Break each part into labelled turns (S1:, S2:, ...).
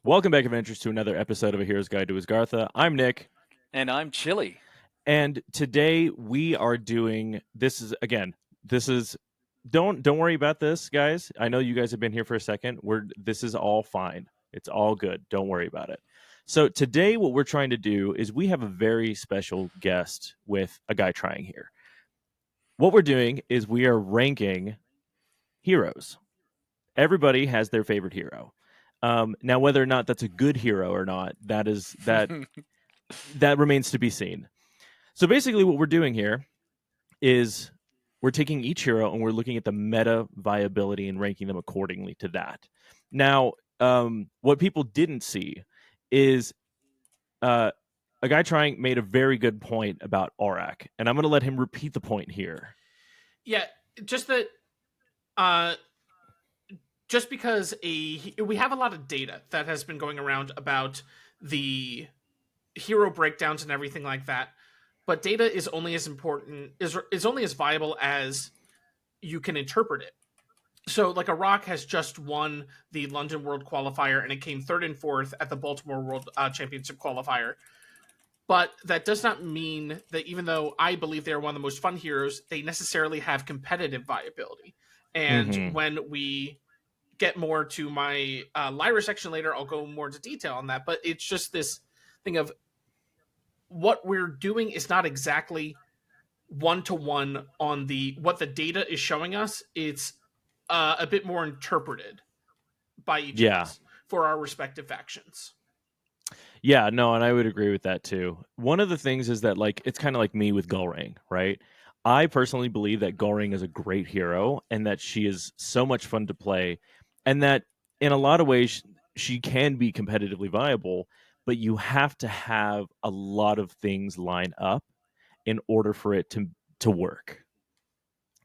S1: Welcome back, Adventures, to another episode of A Hero's Guide to Asgartha. I'm Nick,
S2: And I'm Chili.
S1: and today we are doing this is again. This is don't worry about this, guys. I know you guys have been here for a second. This is all fine. It's all good. Don't worry about it. So today, what we're trying to do is we have a very special guest with a guy trying here. What we're doing is we are ranking heroes. Everybody has their favorite hero. Now, whether or not that's a good hero or not, that remains to be seen. So basically, what we're doing here is we're taking each hero and we're looking at the meta viability and ranking them accordingly to that. Now, what people didn't see is a guy trying made a very good point about Aurak, and I'm going to let him repeat the point here.
S3: Yeah, just that. Just because we have a lot of data that has been going around about the hero breakdowns and everything like that, but data is only as important is only as viable as you can interpret it. So, like, a rock has just won the London World Qualifier, and it came third and fourth at the Baltimore World Championship Qualifier. But that does not mean that, even though I believe they are one of the most fun heroes, they necessarily have competitive viability. And when we get more to my Lyra section later, I'll go more into detail on that. But it's just this thing of what we're doing is not exactly one-to-one on what the data is showing us. It's a bit more interpreted by each of us for our respective factions.
S1: Yeah, no, and I would agree with that too. One of the things is that, like, it's kind of like me with Gulring, right? I personally believe that Gulring is a great hero and that she is so much fun to play, and that in a lot of ways she can be competitively viable, but you have to have a lot of things line up in order for it to work.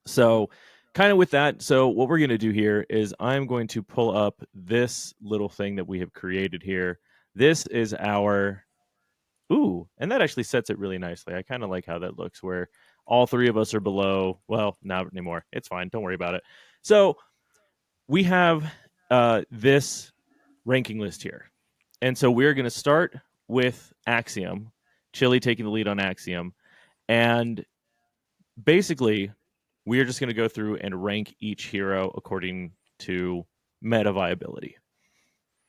S1: So, kind of with that, so what we're going to do here is I'm going to pull up this little thing that we have created here. This is our and that actually sets it really nicely. I kind of like how that looks, where all three of us are below. Well, not anymore. It's fine. Don't worry about it. So we have this ranking list here. And so we're going to start with Axiom, Chili taking the lead on Axiom. And basically, we're just going to go through and rank each hero according to meta viability.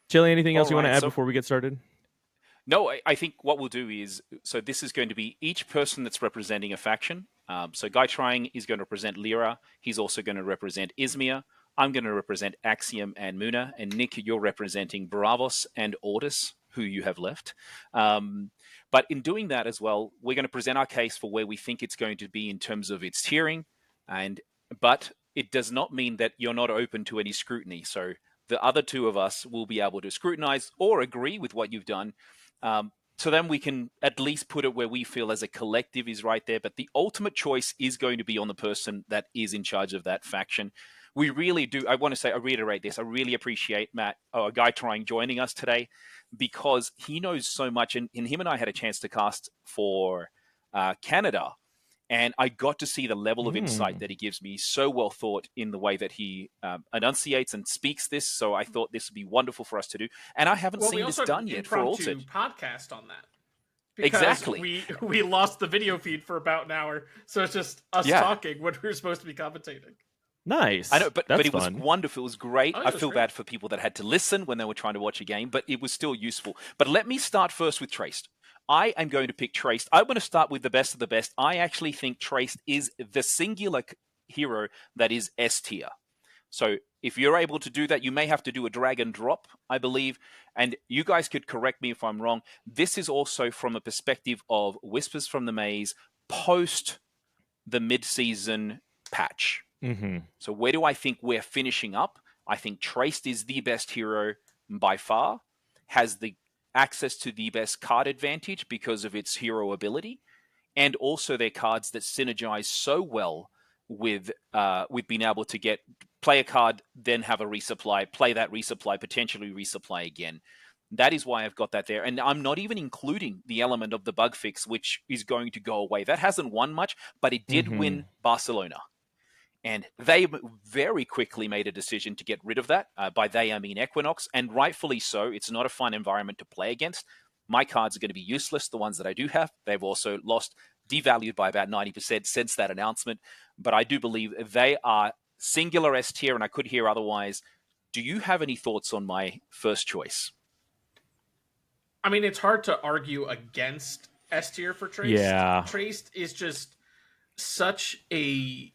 S1: Chili, anything else you want to add before we get started?
S2: No, I think what we'll do is, so this is going to be each person that's representing a faction. So Guy Trying is going to represent Lyra. He's also going to represent Izmir. I'm going to represent Axiom and Muna. And Nick, you're representing Bravos and Ordis, who you have left. But in doing that as well, we're going to present our case for where we think it's going to be in terms of its tiering. But it does not mean that you're not open to any scrutiny. So the other two of us will be able to scrutinize or agree with what you've done. So then we can at least put it where we feel as a collective is right there. But the ultimate choice is going to be on the person that is in charge of that faction. We really do. I want to say, I reiterate this. I really appreciate Matt, Guy Trying, joining us today, because he knows so much. And him and I had a chance to cast for Canada. And I got to see the level of insight that he gives me, so well thought in the way that he enunciates and speaks this. So I thought this would be wonderful for us to do. And I haven't seen this done yet for Altered.
S3: Podcast on that.
S2: Exactly.
S3: We lost the video feed for about an hour, so it's just us talking when we were supposed to be commentating.
S1: Nice.
S2: I know, but it
S1: fun.
S2: Was wonderful. It was great. I feel bad for people that had to listen when they were trying to watch a game, but it was still useful. But let me start first with Traced. I am going to pick Traced. I'm going to start with the best of the best. I actually think Traced is the singular hero that is S tier. So if you're able to do that, you may have to do a drag and drop, I believe. And you guys could correct me if I'm wrong. This is also from a perspective of Whispers from the Maze post the mid-season patch.
S1: Mm-hmm.
S2: So where do I think we're finishing up? I think Traced is the best hero by far, has the access to the best card advantage because of its hero ability, and also their cards that synergize so well with being able to play a card, then have a resupply, play that resupply, potentially resupply again. That is why I've got that there. And I'm not even including the element of the bug fix, which is going to go away. That hasn't won much, but it did win Barcelona. And they very quickly made a decision to get rid of that. By they, I mean Equinox, and rightfully so. It's not a fun environment to play against. My cards are going to be useless, the ones that I do have. They've also lost, devalued by about 90% since that announcement. But I do believe they are singular S tier, and I could hear otherwise. Do you have any thoughts on my first choice?
S3: I mean, it's hard to argue against S tier for Traced.
S1: Yeah.
S3: Traced is just such a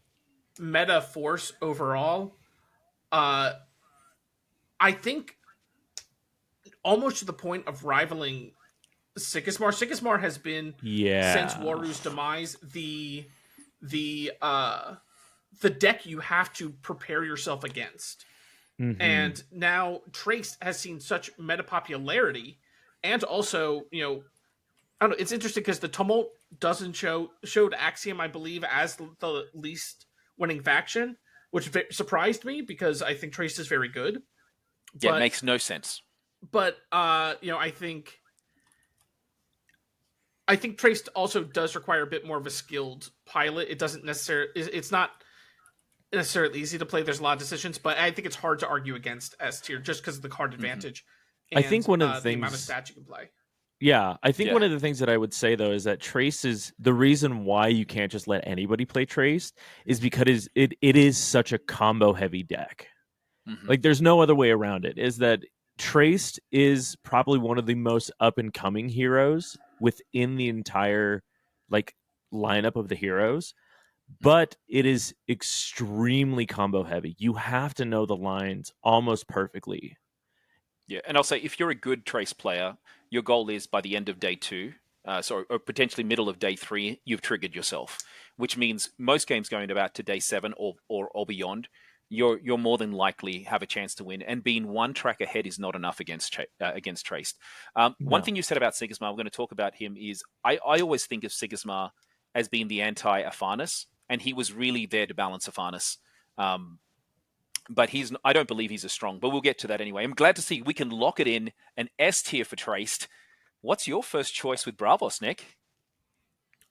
S3: meta force overall. Uh, I think almost to the point of rivaling Sigismar. Sigismar has been since
S1: Yeah.
S3: Waru's demise the the deck you have to prepare yourself against.
S1: Hmm.
S3: And now Trace has seen such meta popularity, and also, I don't know. It's interesting because the Tumult doesn't showed Axiom, I believe, as the least winning faction, which surprised me because I think Trace is very good.
S2: Yeah, it
S3: But
S2: makes no sense.
S3: I think Trace also does require a bit more of a skilled pilot. It doesn't necessarily. It's not necessarily easy to play. There's a lot of decisions, but I think it's hard to argue against S tier just because of the card
S2: Mm-hmm.
S3: advantage
S1: I think
S3: and
S1: one of the
S3: the amount of
S1: things,
S3: stats you can play.
S1: yeah, I think
S2: Yeah.
S1: one of the things that I would say though is that Trace is the reason why you can't just let anybody play Trace is because it is such a combo heavy deck.
S2: Mm-hmm.
S1: Like there's no other way around it. Is that Traced is probably one of the most up and coming heroes within the entire like lineup of the heroes,
S2: Mm-hmm.
S1: but it is extremely combo heavy. You have to know the lines almost perfectly.
S2: Yeah, and I'll say if you're a good Trace player, your goal is by the end of day two, or potentially middle of day three, you've triggered yourself, which means most games going about to day seven or beyond, you're more than likely have a chance to win. And being one track ahead is not enough against Traced. One
S1: No.
S2: thing you said about Sigismar, we're going to talk about him, is I always think of Sigismar as being the anti Afarnas, and he was really there to balance Afarnas. But I don't believe he's as strong, but we'll get to that anyway. I'm glad to see we can lock it in an S tier for Traced. What's your first choice with Bravos, Nick?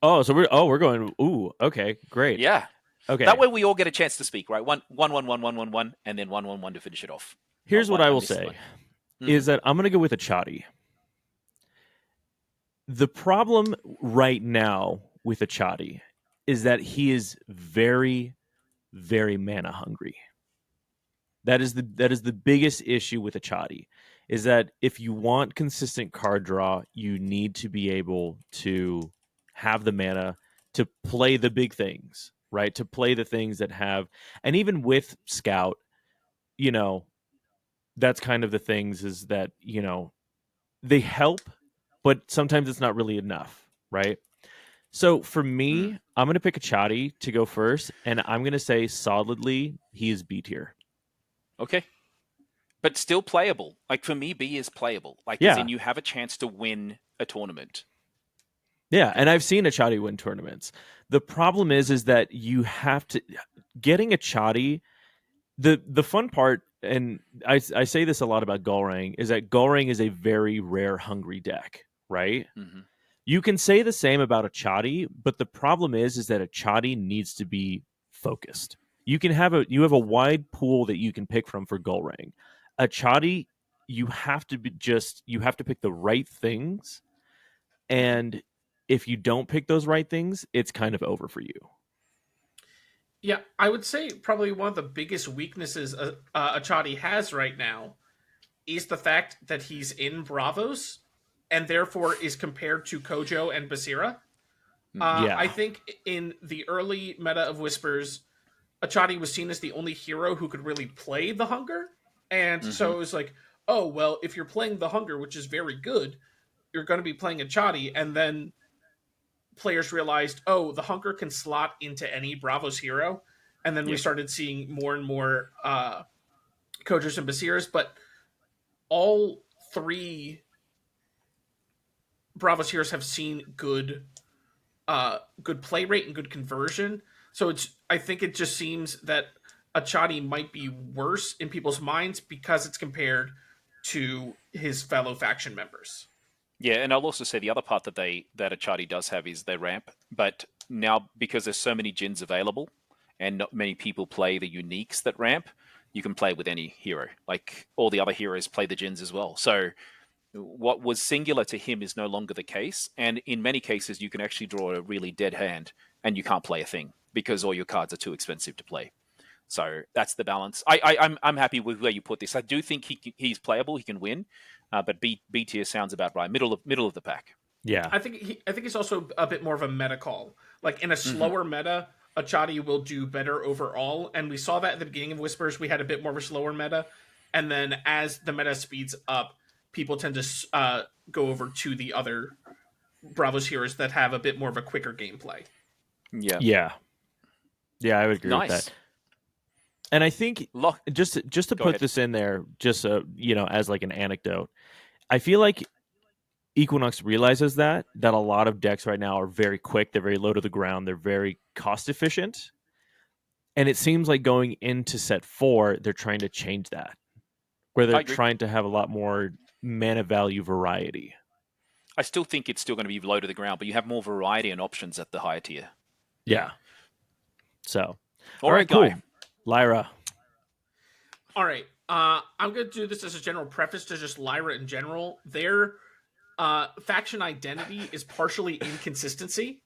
S1: Oh, so we're going. Ooh, okay, great.
S2: Yeah. That
S1: Okay,
S2: way we all get a chance to speak, right? One, and then 1, 1, 1 to finish it off. Oh,
S1: here's what
S2: what
S1: I
S2: I
S1: will
S2: missed.
S1: say
S2: Mm-hmm.
S1: is that I'm going to go with a Chadi. The problem right now with a Chadi is that he is very, very mana hungry. That is the biggest issue with a Chadi, is that if you want consistent card draw, you need to be able to have the mana to play the big things, right? To play the things that have, and even with Scout, you know, that's kind of the things is that, they help, but sometimes it's not really enough, right? So for
S2: Mm.
S1: me, I'm going to pick a Chadi to go first, and I'm going to say solidly he is B tier.
S2: Okay. But still playable. Like for me, B is playable. Like as
S1: Yeah,
S2: in you have a chance to win a tournament.
S1: yeah, and I've seen a Chadi win tournaments. The problem is that you have to getting a Chadi. The fun part, and I say this a lot about Golrang, is that Golrang is a very rare hungry deck, right?
S2: Mm-hmm.
S1: You can say the same about a Chadi, but the problem is that a Chadi needs to be focused. You have a wide pool that you can pick from for Golrang. A Chadi, you have to pick the right things,
S2: Mm-hmm.
S1: and if you don't pick those right things, it's kind of over for you.
S3: Yeah, I would say probably one of the biggest weaknesses Achadi has right now is the fact that he's in Bravos and therefore is compared to Kojo and Basira.
S2: Mm-hmm.
S3: I
S1: Yeah.
S3: think in the early meta of Whispers, Achadi was seen as the only hero who could really play the Hunger. And
S2: Mm-hmm.
S3: so it was like, oh, well, if you're playing the Hunger, which is very good, you're going to be playing Achadi. And then players realized, oh, the Hunger can slot into any Bravos hero. And then we
S2: Yep.
S3: started seeing more and more Kojos and Basiras. But all three Bravos heroes have seen good play rate and good conversion. So I think it just seems that Achadi might be worse in people's minds because it's compared to his fellow faction members.
S2: Yeah, and I'll also say the other part that Achati does have is their ramp, but now because there's so many gins available, and not many people play the uniques that ramp, you can play with any hero. Like all the other heroes play the Jins as well. So what was singular to him is no longer the case. And in many cases, you can actually draw a really dead hand and you can't play a thing because all your cards are too expensive to play. So that's the balance. I'm happy with where you put this. I do think he's playable. He can win, but B tier sounds about right. Middle of the pack.
S1: Yeah.
S3: I think he's also a bit more of a meta call. Like in a slower meta, Achadi will do better overall, and we saw that at the beginning of Whispers. We had a bit more of a slower meta, and then as the meta speeds up, people tend to go over to the other Bravos heroes that have a bit more of a quicker gameplay.
S2: Yeah.
S1: Yeah. Yeah, I would agree with
S2: Nice.
S1: that. And I think
S2: Lock.
S1: just to
S2: Go
S1: put
S2: ahead.
S1: this in there, just as like an anecdote, I feel like Equinox realizes that a lot of decks right now are very quick, they're very low to the ground, they're very cost efficient, and it seems like going into set 4, they're trying to change that, where
S2: I
S1: they're
S2: agree.
S1: trying to have a lot more mana value variety.
S2: I still think it's still going to be low to the ground, but you have more variety and options at the higher tier.
S1: Yeah. So,
S2: All right,
S1: cool.
S2: Guy.
S1: Lyra.
S3: All right. I'm going to do this as a general preface to just Lyra in general. Their faction identity is partially inconsistency.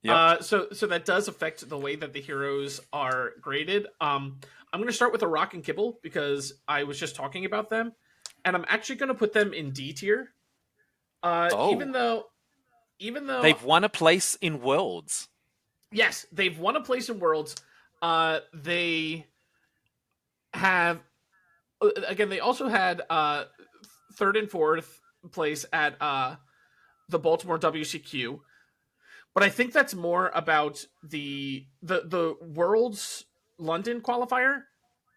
S2: Yep.
S3: So that does affect the way that the heroes are graded. I'm going to start with Arak and Kibble because I was just talking about them, and I'm actually going to put them in D tier. Even though
S2: They've won a place in Worlds.
S3: yes, they've won a place in Worlds. They have again. They also had third and fourth place at the Baltimore WCQ. But I think that's more about the Worlds London qualifier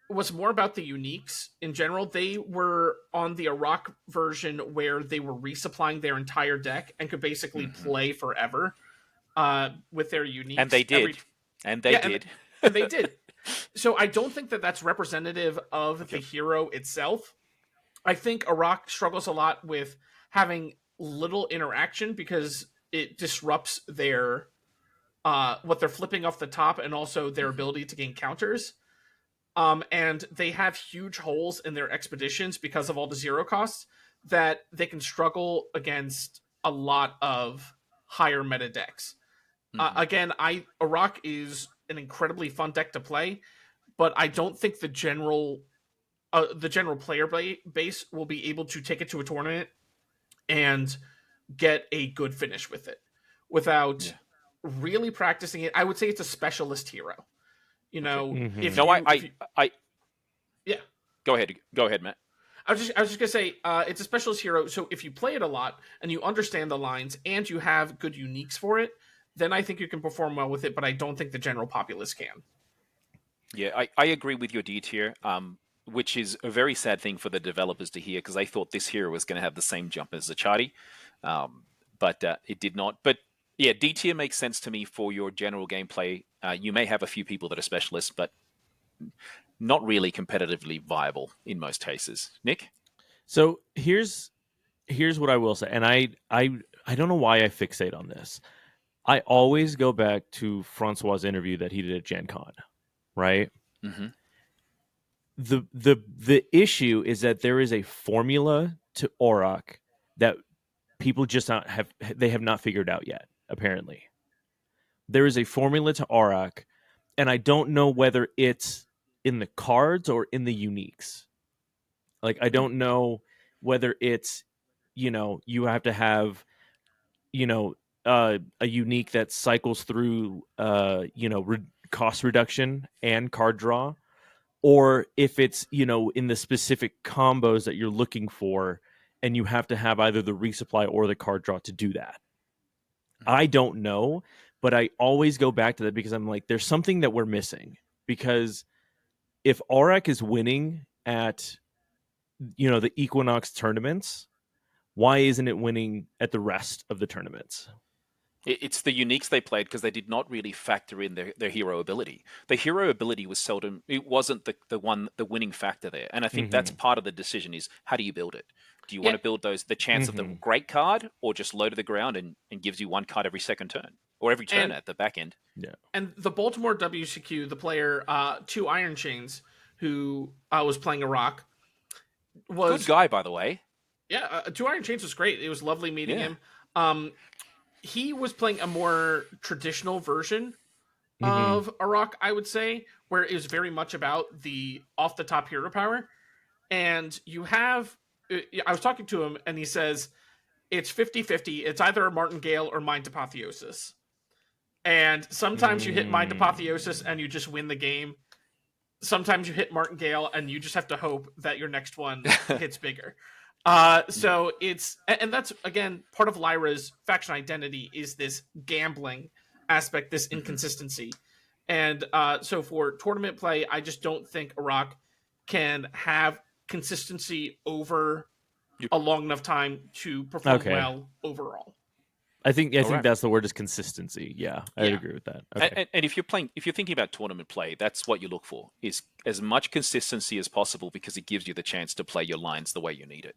S3: was more about the uniques in general. They were on the Iraq version where they were resupplying their entire deck and could basically play forever with their uniques.
S2: And they did. And
S3: they did. So I don't think that that's representative of the hero itself. I think Iraq struggles a lot with having little interaction because it disrupts their what they're flipping off the top and also their ability to gain counters. And they have huge holes in their expeditions because of all the zero costs that they can struggle against a lot of higher meta decks. Again, Iraq is an incredibly fun deck to play, but I don't think the general player base will be able to take it to a tournament and get a good finish with it without really practicing it. I would say it's a specialist hero. You know,
S1: Mhm.
S3: yeah.
S2: Go ahead, Matt.
S3: I was just gonna say it's a specialist hero. So if you play it a lot and you understand the lines and you have good uniques for it, then I think you can perform well with it. But I don't think the general populace can.
S2: Yeah, I agree with your D tier, which is a very sad thing for the developers to hear because they thought this hero was going to have the same jump as Zachary, but it did not. But yeah, D tier makes sense to me for your general gameplay. You may have a few people that are specialists, but not really competitively viable in most cases. Nick?
S1: So here's what I will say, and I don't know why I fixate on this. I always go back to Francois' interview that he did at Gen Con, right?
S2: Mm-hmm.
S1: The issue is that there is a formula to Auroch that people just have not figured out yet. Apparently, there is a formula to Auroch, and I don't know whether it's in the cards or in the uniques. Like I don't know whether it's you have to have a unique that cycles through cost reduction and card draw, or if it's in the specific combos that you're looking for and you have to have either the resupply or the card draw to do that. I don't know, but I always go back to that because I'm like, there's something that we're missing. Because if Auroch is winning at the Equinox tournaments, why isn't it winning at the rest of the tournaments?
S2: It's the uniques they played because they did not really factor in their hero ability. The hero ability was seldom, it wasn't the winning factor there. And I think that's part of the decision is how do you build it? Do you want to build the chance of the great card or just low to the ground and gives you one card every second turn? or every turn
S3: And
S2: at the back end.
S3: and the Baltimore WCQ, the player, Two Iron Chains, who was playing Iraq,
S2: Good
S3: was
S2: guy, by the way.
S3: Two Iron Chains was great. It was lovely meeting
S2: Yeah.
S3: him. He was playing a more traditional version
S1: Mm-hmm.
S3: of Iraq, I would say, where it was very much about the off the top hero power. And you have, I was talking to him, and he says it's 50-50. It's either a Martingale or Mind Apotheosis. And sometimes you hit Mind Apotheosis and you just win the game. Sometimes you hit Martingale and you just have to hope that your next one hits bigger. So it's, and that's again part of Lyra's faction identity, is this gambling aspect, this inconsistency. And so for tournament play, I just don't think Iraq can have consistency over a long enough time to perform well overall.
S1: I think
S2: All right.
S1: that's the word, is consistency. Yeah, I would agree with that. Okay.
S2: And if you're thinking about tournament play, that's what you look for, is as much consistency as possible, because it gives you the chance to play your lines the way you need it.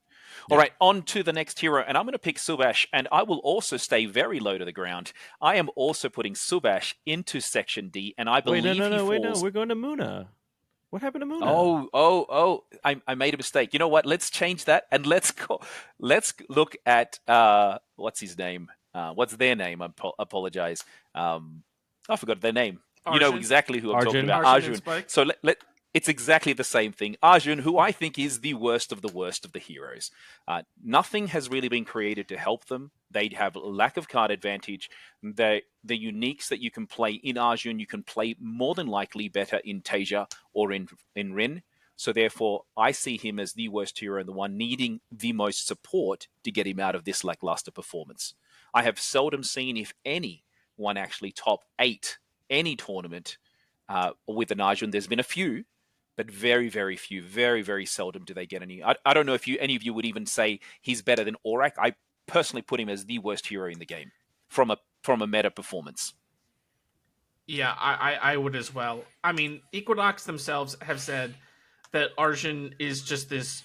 S2: All right, on to the next hero, and I'm going to pick Subash, and I will also stay very low to the ground. I am also putting Subash into Section D, and I believe
S1: no, we're going to Muna. What happened to Muna?
S2: I made a mistake. You know what? Let's change that, and let's look at what's his name? What's their name? I apologize. I forgot their name.
S3: Arjun.
S2: You know exactly who I'm talking about.
S3: Arjun.
S2: So it's exactly the same thing. Arjun, who I think is the worst of the heroes. Nothing has really been created to help them. They have a lack of card advantage. The uniques that you can play in Arjun, you can play more than likely better in Tasia or in Rin. So therefore, I see him as the worst hero and the one needing the most support to get him out of this lackluster performance. I have seldom seen, if any, one actually top 8 any tournament with an Arjun. There's been a few, but very, very few. Very, very seldom do they get any. I don't know if any of you would even say he's better than Aurak. I personally put him as the worst hero in the game from a meta performance.
S3: Yeah, I would as well. I mean, Equinox themselves have said that Arjun is just this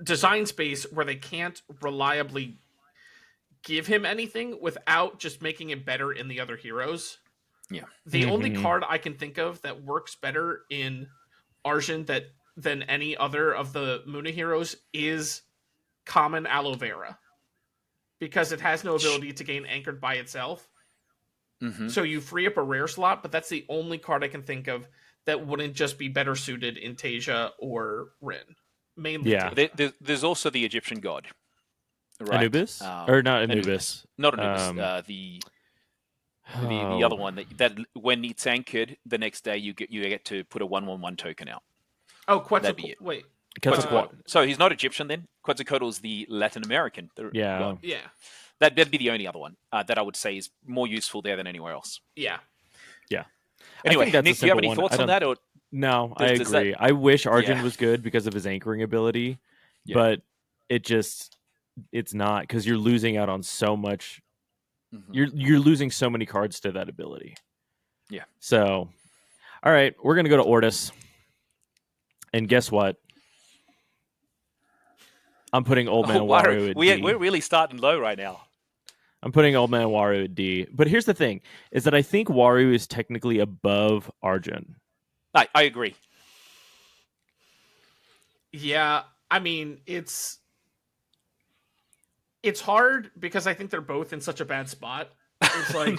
S3: design space where they can't reliably give him anything without just making it better in the other heroes.
S2: Yeah.
S3: The only card I can think of that works better in Arjun than any other of the Muna heroes is common Aloe Vera, because it has no ability to gain anchored by itself.
S2: Mm-hmm.
S3: So you free up a rare slot, but that's the only card I can think of that wouldn't just be better suited in Tasia or Rin. Mainly,
S1: yeah.
S2: There's also the Egyptian god, right?
S1: Anubis, or not Anubis?
S2: Not Anubis. The other one that when it's anchored, the next day you get to put a 1/1 token out.
S3: Oh, Quetzalcoatl. Wait,
S2: Quetzalcoatl. So he's not Egyptian then. Quetzalcoatl is the Latin American.
S3: Yeah.
S2: That'd be the only other one that I would say is more useful there than anywhere else.
S3: Yeah.
S2: Anyway, Nick, do you have any thoughts on that? Or
S1: no, I agree. I wish Arjun was good because of his anchoring ability, but it's not, because you're losing out on so much. Mm-hmm. You're losing so many cards to that ability.
S2: Yeah.
S1: So, all right, we're gonna go to Ortis, and guess what? I'm putting Old Man Waru at D.
S2: We're really starting low right now.
S1: I'm putting Old Man Waru at D. But here's the thing, is that I think Waru is technically above Arjun.
S2: I agree.
S3: Yeah, I mean, it's hard because I think they're both in such a bad spot. It's like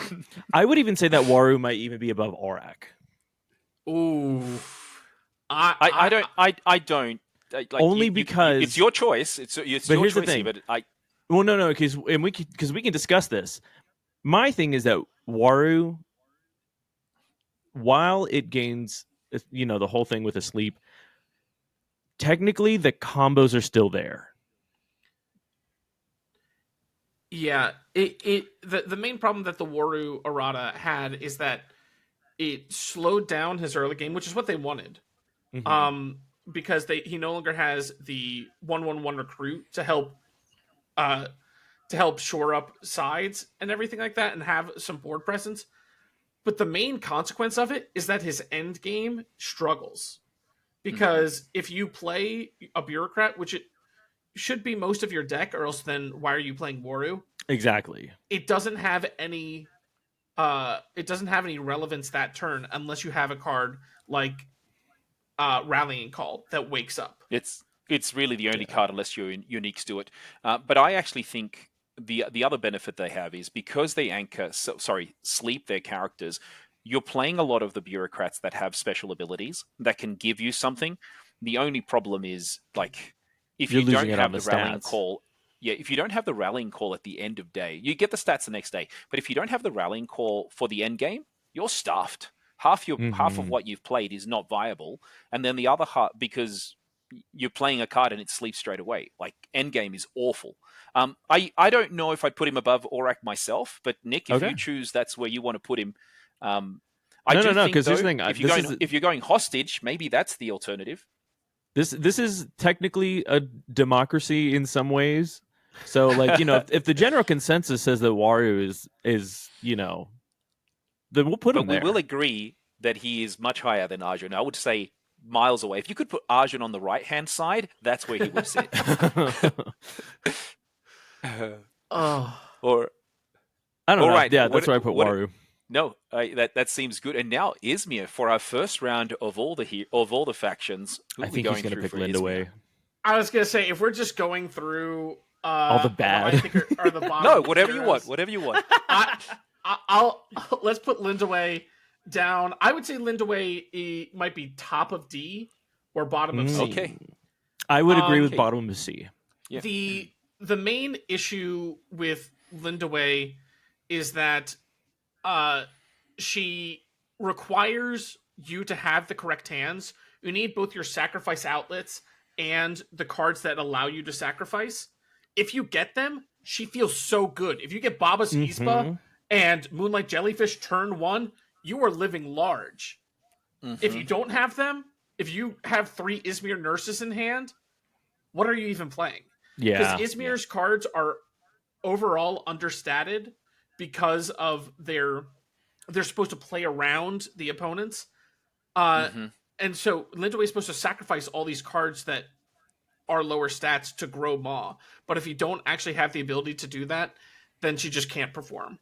S1: I would even say that Waru might even be above Aurak.
S3: Ooh.
S2: I don't. Like,
S1: only because
S2: it's your choice. It's your choice. The thing. But
S1: well, no, because we can discuss this. My thing is that Waru, while it gains, the whole thing with Asleep, technically the combos are still there.
S3: Yeah, the main problem that the Waru errata had is that it slowed down his early game, which is what they wanted. Mm-hmm. Because he no longer has the 1/1 recruit to help shore up sides and everything like that and have some board presence. But the main consequence of it is that his end game struggles. Because if you play a bureaucrat, which it should be most of your deck, or else then why are you playing Waru?
S1: Exactly.
S3: it doesn't have any relevance that turn unless you have a card like Rallying Call that wakes up.
S2: It's really the only
S1: Yeah.
S2: card unless your uniques do it. But I actually think the other benefit they have is because they sleep their characters. You're playing a lot of the bureaucrats that have special abilities that can give you something. The only problem is like if
S1: You're
S2: you
S1: losing
S2: don't
S1: it on
S2: have
S1: the
S2: the rallying
S1: stats.
S2: call. Yeah, if you don't have the rallying call at the end of day, you get the stats the next day. But if you don't have the rallying call for the end game, you're stuffed. Half of
S1: Hmm.
S2: what you've played is not viable, and then the other half because you're playing a card and it sleeps straight away. Like Endgame is awful. I don't know if I'd put him above Aurak myself, but Nick, if
S1: Okay.
S2: you choose, that's where you want to put him. Um, I
S1: No,
S2: do
S1: no, no.
S2: think
S1: Because here's the
S2: though,
S1: thing.
S2: if you're going hostage, maybe that's the alternative.
S1: This is technically a democracy in some ways. So, like, if the general consensus says that Wario is then we'll put
S2: But
S1: him
S2: we will
S1: there.
S2: agree that he is much higher than Arjun. I would say miles away. If you could put Arjun on the right hand side, that's where he would sit.
S3: Oh,
S2: or
S1: I don't
S2: all
S1: know.
S2: right,
S1: Yeah, that's where I put
S2: what
S1: Waru.
S2: No, that seems good. And now Izmir for our first round of all the factions. Who
S1: I
S2: are we
S1: think he's
S2: going
S1: gonna
S2: through
S1: pick
S2: for
S1: Linda
S2: Izmir?
S1: Way.
S3: I was gonna say if we're just going through
S1: All the
S3: what I
S1: bad.
S3: think are the
S2: No,
S3: bottom
S2: whatever you want.
S3: heroes,
S2: Whatever you want.
S3: I, I'll let's put Lindaway down. I would say Lindaway might be top of D or bottom of C.
S2: Okay.
S1: Mm, I would agree with
S3: Um,
S2: Okay.
S1: bottom of C.
S2: Yeah.
S3: the main issue with Lindaway is that uh, she requires you to have the correct hands. You need both your sacrifice outlets and the cards that allow you to sacrifice. If you get them, she feels so good. If you get Baba's Ispa
S1: Hmm.
S3: and Moonlight Jellyfish turn one, you are living large. If you
S2: Mm-hmm.
S3: don't have them, if you have 3 Izmir nurses in hand, what are you even playing? Because
S1: Yeah.
S2: Yeah.
S3: Izmir's cards are overall understated because of they're supposed to play around the opponents. Uh,
S2: Mm-hmm.
S3: and so Lindaway is supposed to sacrifice all these cards that are lower stats to grow Maw. But if you don't actually have the ability to do that, then she just can't perform.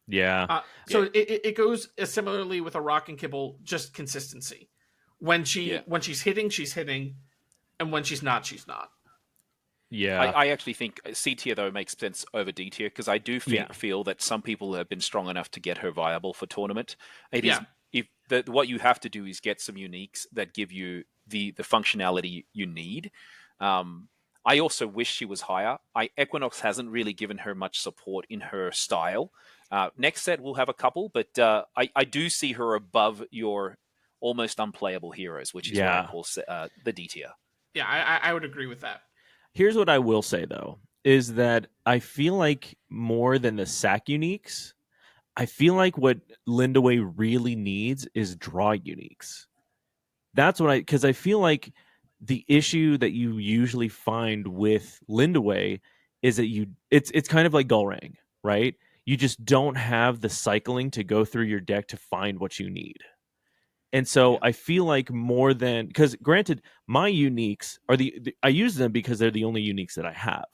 S1: Yeah.
S3: So
S2: Yeah.
S3: it goes similarly with a Rock and Kibble, just consistency.
S2: Yeah.
S3: When she's hitting, and when she's not, she's not.
S1: Yeah.
S2: I actually think C tier though makes sense over D tier because I do
S1: Yeah.
S2: feel that some people have been strong enough to get her viable for tournament. It is
S3: Yeah,
S2: if what you have to do is get some uniques that give you the functionality you need. Um, I also wish she was higher. Equinox hasn't really given her much support in her style. Next set we'll have a couple, but I do see her above your almost unplayable heroes, which is where I
S1: Yeah.
S2: call the D tier.
S3: yeah, I would agree with that.
S1: Here's what I will say though, is that I feel like more than the sack uniques, I feel like what Lindaway really needs is draw uniques. That's what because I feel like the issue that you usually find with Lindaway is that it's kind of like Gulrang, right? You just don't have the cycling to go through your deck to find what you need. And so
S2: Yeah.
S1: I feel like more than because granted, my uniques are I use them because they're the only uniques that I have.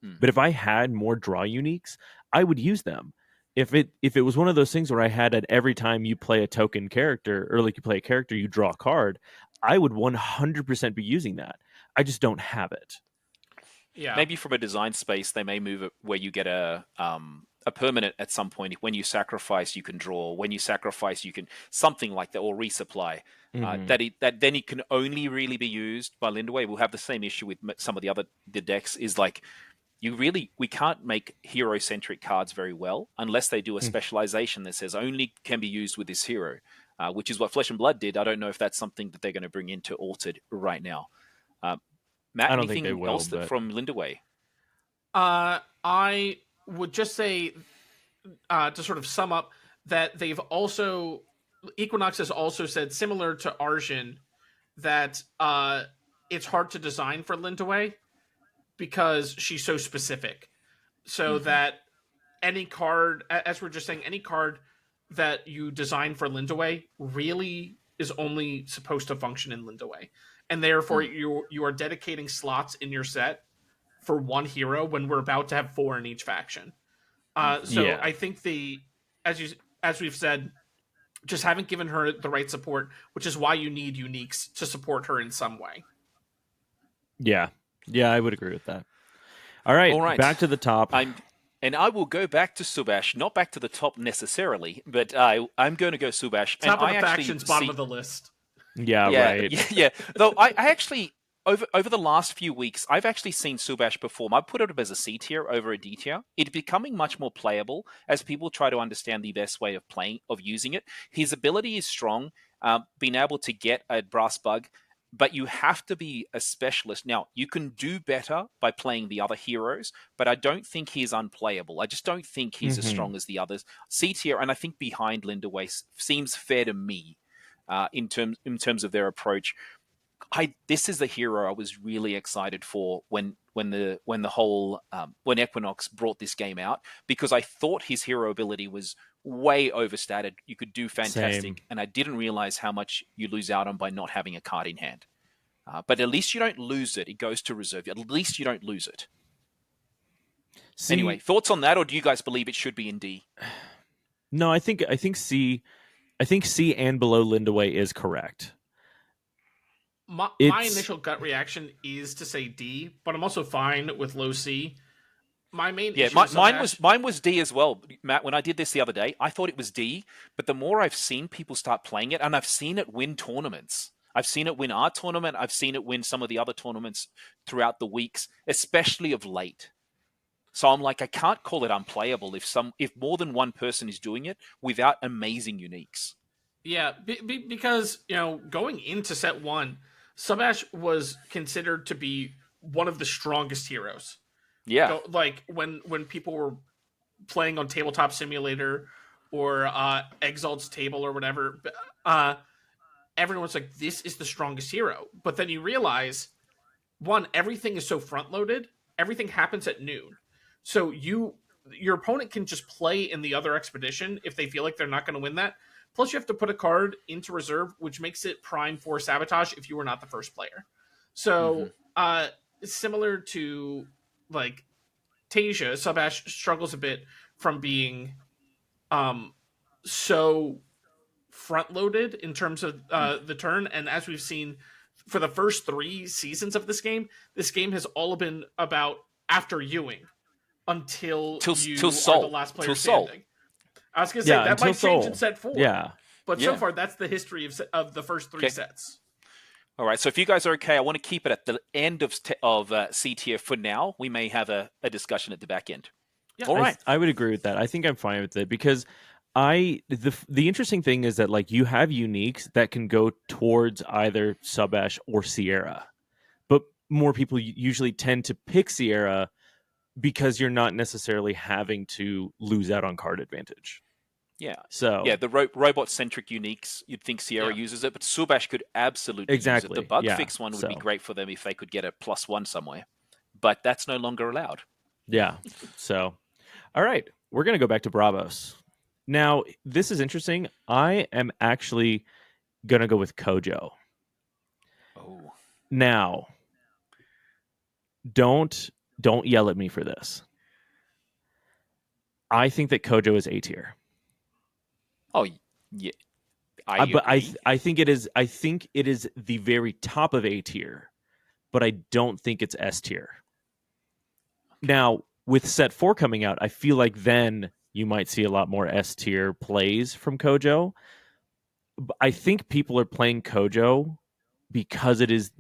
S2: Hmm.
S1: But if I had more draw uniques, I would use them. If it was one of those things where I had at every time you play a token character or like you play a character, you draw a card, I would 100% be using that. I just don't have it.
S3: Yeah,
S2: Maybe from a design space, they may move it where you get a permanent at some point. When you sacrifice, you can draw. When you sacrifice, you can something like that or resupply.
S1: Hmm.
S2: That then it can only really be used by Lindaway. We'll have the same issue with some of the decks. Is like we can't make hero centric cards very well unless they do a specialization that says only can be used with this hero, which is what Flesh and Blood did. I don't know if that's something that they're going to bring into Altered right now. Uh, Matt,
S1: I don't think they
S2: anything
S1: will,
S2: else
S1: but
S2: from Lindaway?
S3: I would just say to sort of sum up that they've also Equinox has also said similar to Arjun that it's hard to design for Lindaway because she's so specific. So
S2: Mm-hmm.
S3: that any card, as we're just saying, any card that you design for Lindaway really is only supposed to function in Lindaway, and therefore
S2: Mm.
S3: you are dedicating slots in your set for one hero when we're about to have 4 in each faction. So
S1: Yeah.
S3: I think as we've said, just haven't given her the right support, which is why you need uniques to support her in some way.
S1: Yeah. Yeah, I would agree with that. All right,
S2: All right.
S1: back to the top.
S2: And I will go back to Subash, not back to the top necessarily, but I'm going to go Subash. And
S3: Top of
S2: I
S3: the
S2: actually
S3: factions,
S2: see,
S3: bottom of the list.
S1: Yeah,
S2: yeah,
S1: right.
S2: yeah. Though I actually over the last few weeks, I've actually seen Subash perform. I put it up as a C tier over a D tier. It's becoming much more playable as people try to understand the best way of using it. His ability is strong. Being able to get a brass bug, but you have to be a specialist. Now, you can do better by playing the other heroes, but I don't think he's unplayable. I just don't think he's as
S1: Mm-hmm.
S2: strong as the others. C tier, and I think behind Linda Wace seems fair to me in terms of their approach. This is the hero I was really excited for when Equinox brought this game out, because I thought his hero ability was way overstated. You could do
S1: Same.
S2: fantastic, and I didn't realize how much you lose out on by not having a card in hand. But at least you don't lose it; it goes to reserve. At least you don't lose it. Anyway,
S1: See,
S2: thoughts on that, or do you guys believe it should be in D?
S1: no, I think C and below Lindaway is correct.
S3: My
S1: It's
S3: initial gut reaction is to say D, but I'm also fine with low C. My main
S2: Yeah,
S3: issue with Subash,
S2: mine was D as well, Matt. When I did this the other day, I thought it was D, but the more I've seen people start playing it, and I've seen it win tournaments. I've seen it win our tournament. I've seen it win some of the other tournaments throughout the weeks, especially of late. So I'm like, I can't call it unplayable if more than one person is doing it without amazing uniques.
S3: yeah, because going into set 1, Subash was considered to be one of the strongest heroes.
S2: Yeah,
S3: Like when people were playing on Tabletop Simulator or Exalt's Table or whatever, everyone's like, this is the strongest hero. But then you realize, one, everything is so front loaded. Everything happens at noon, so your opponent can just play in the other expedition if they feel like they're not going to win that. Plus, you have to put a card into reserve, which makes it prime for sabotage if you were not the first player. So, similar to like Tasia, Subash struggles a bit from being so front loaded in terms of the turn. And as we've seen for the first 3 seasons of this game has all been about after Ewing until
S2: till
S3: you are the
S2: Sol,
S3: last player
S2: till Sol.
S3: standing. I was going to say
S1: yeah,
S3: that
S1: until
S3: might change in
S1: Soul.
S3: set 4,
S1: Yeah.
S3: but so
S2: Yeah.
S3: far that's the history of the first 3
S2: Okay.
S3: sets.
S2: All right. So if you guys are okay, I want to keep it at the end of C tier for now. We may have a discussion at the back end.
S3: Yeah.
S2: All right.
S1: I would agree with that. I think I'm fine with it because the interesting thing is that like you have uniques that can go towards either Subash or Sierra, but more people usually tend to pick Sierra because you're not necessarily having to lose out on card advantage.
S2: Yeah.
S1: So
S2: Yeah, the robot-centric uniques, you'd think Sierra
S3: Yeah.
S2: uses it, but Subash could absolutely use it.
S1: exactly,
S2: The bug
S1: yeah.
S2: fix one would be
S1: So
S2: great for them if they could get a +1 somewhere. But that's no longer allowed.
S1: yeah. So all right, we're gonna go back to Bravos. Now this is interesting. I am actually gonna go with Kojo.
S2: Oh.
S1: Now don't yell at me for this. I think that Kojo is A tier.
S2: Oh, yeah. I
S1: But
S2: agree.
S1: I think it is. I think it is the very top of A tier, but I don't think it's S tier. Now with set 4 coming out, I feel like then you might see a lot more S tier plays from Kojo. But I think people are playing Kojo because it is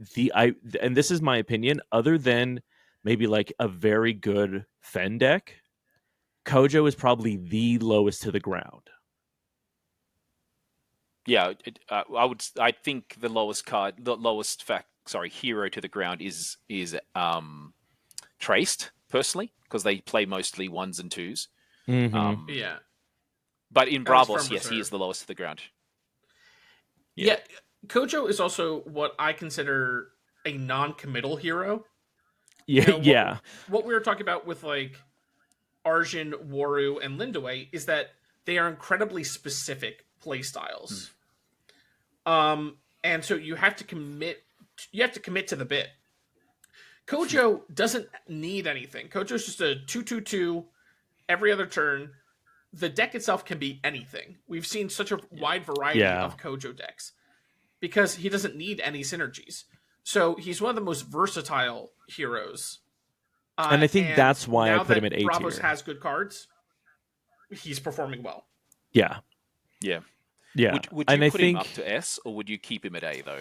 S1: and this is my opinion. Other than maybe like a very good Fen deck, Kojo is probably the lowest to the ground.
S2: Yeah, I think the lowest hero to the ground is Traced personally, because they play mostly 1s and 2s.
S1: Mm-hmm.
S3: Yeah.
S2: But in
S3: Guys from
S2: Bravos, yes, he is
S3: reserve.
S2: the lowest to the ground.
S3: Yeah. Kojo is also what I consider a non-committal hero.
S1: Yeah,
S3: What,
S1: yeah,
S3: what we were talking about with like Arjun, Waru, and Lindaway is that they are incredibly specific play styles. And so you have to commit to the bit. Kojo doesn't need anything. Kojo's just a 2/2/2 every other turn. The deck itself can be anything. We've seen such a wide variety
S1: Yeah.
S3: of Kojo decks because he doesn't need any synergies. So he's one of the most versatile heroes.
S1: And I think
S3: and
S1: that's why I
S3: now
S1: put him
S3: that
S1: at A
S3: Bravos
S1: tier.
S3: has good cards, he's performing well.
S1: Yeah.
S2: Yeah.
S1: Yeah.
S2: Would
S1: and
S2: you
S1: I
S2: put
S1: think
S2: him up to S, or would you keep him at A though?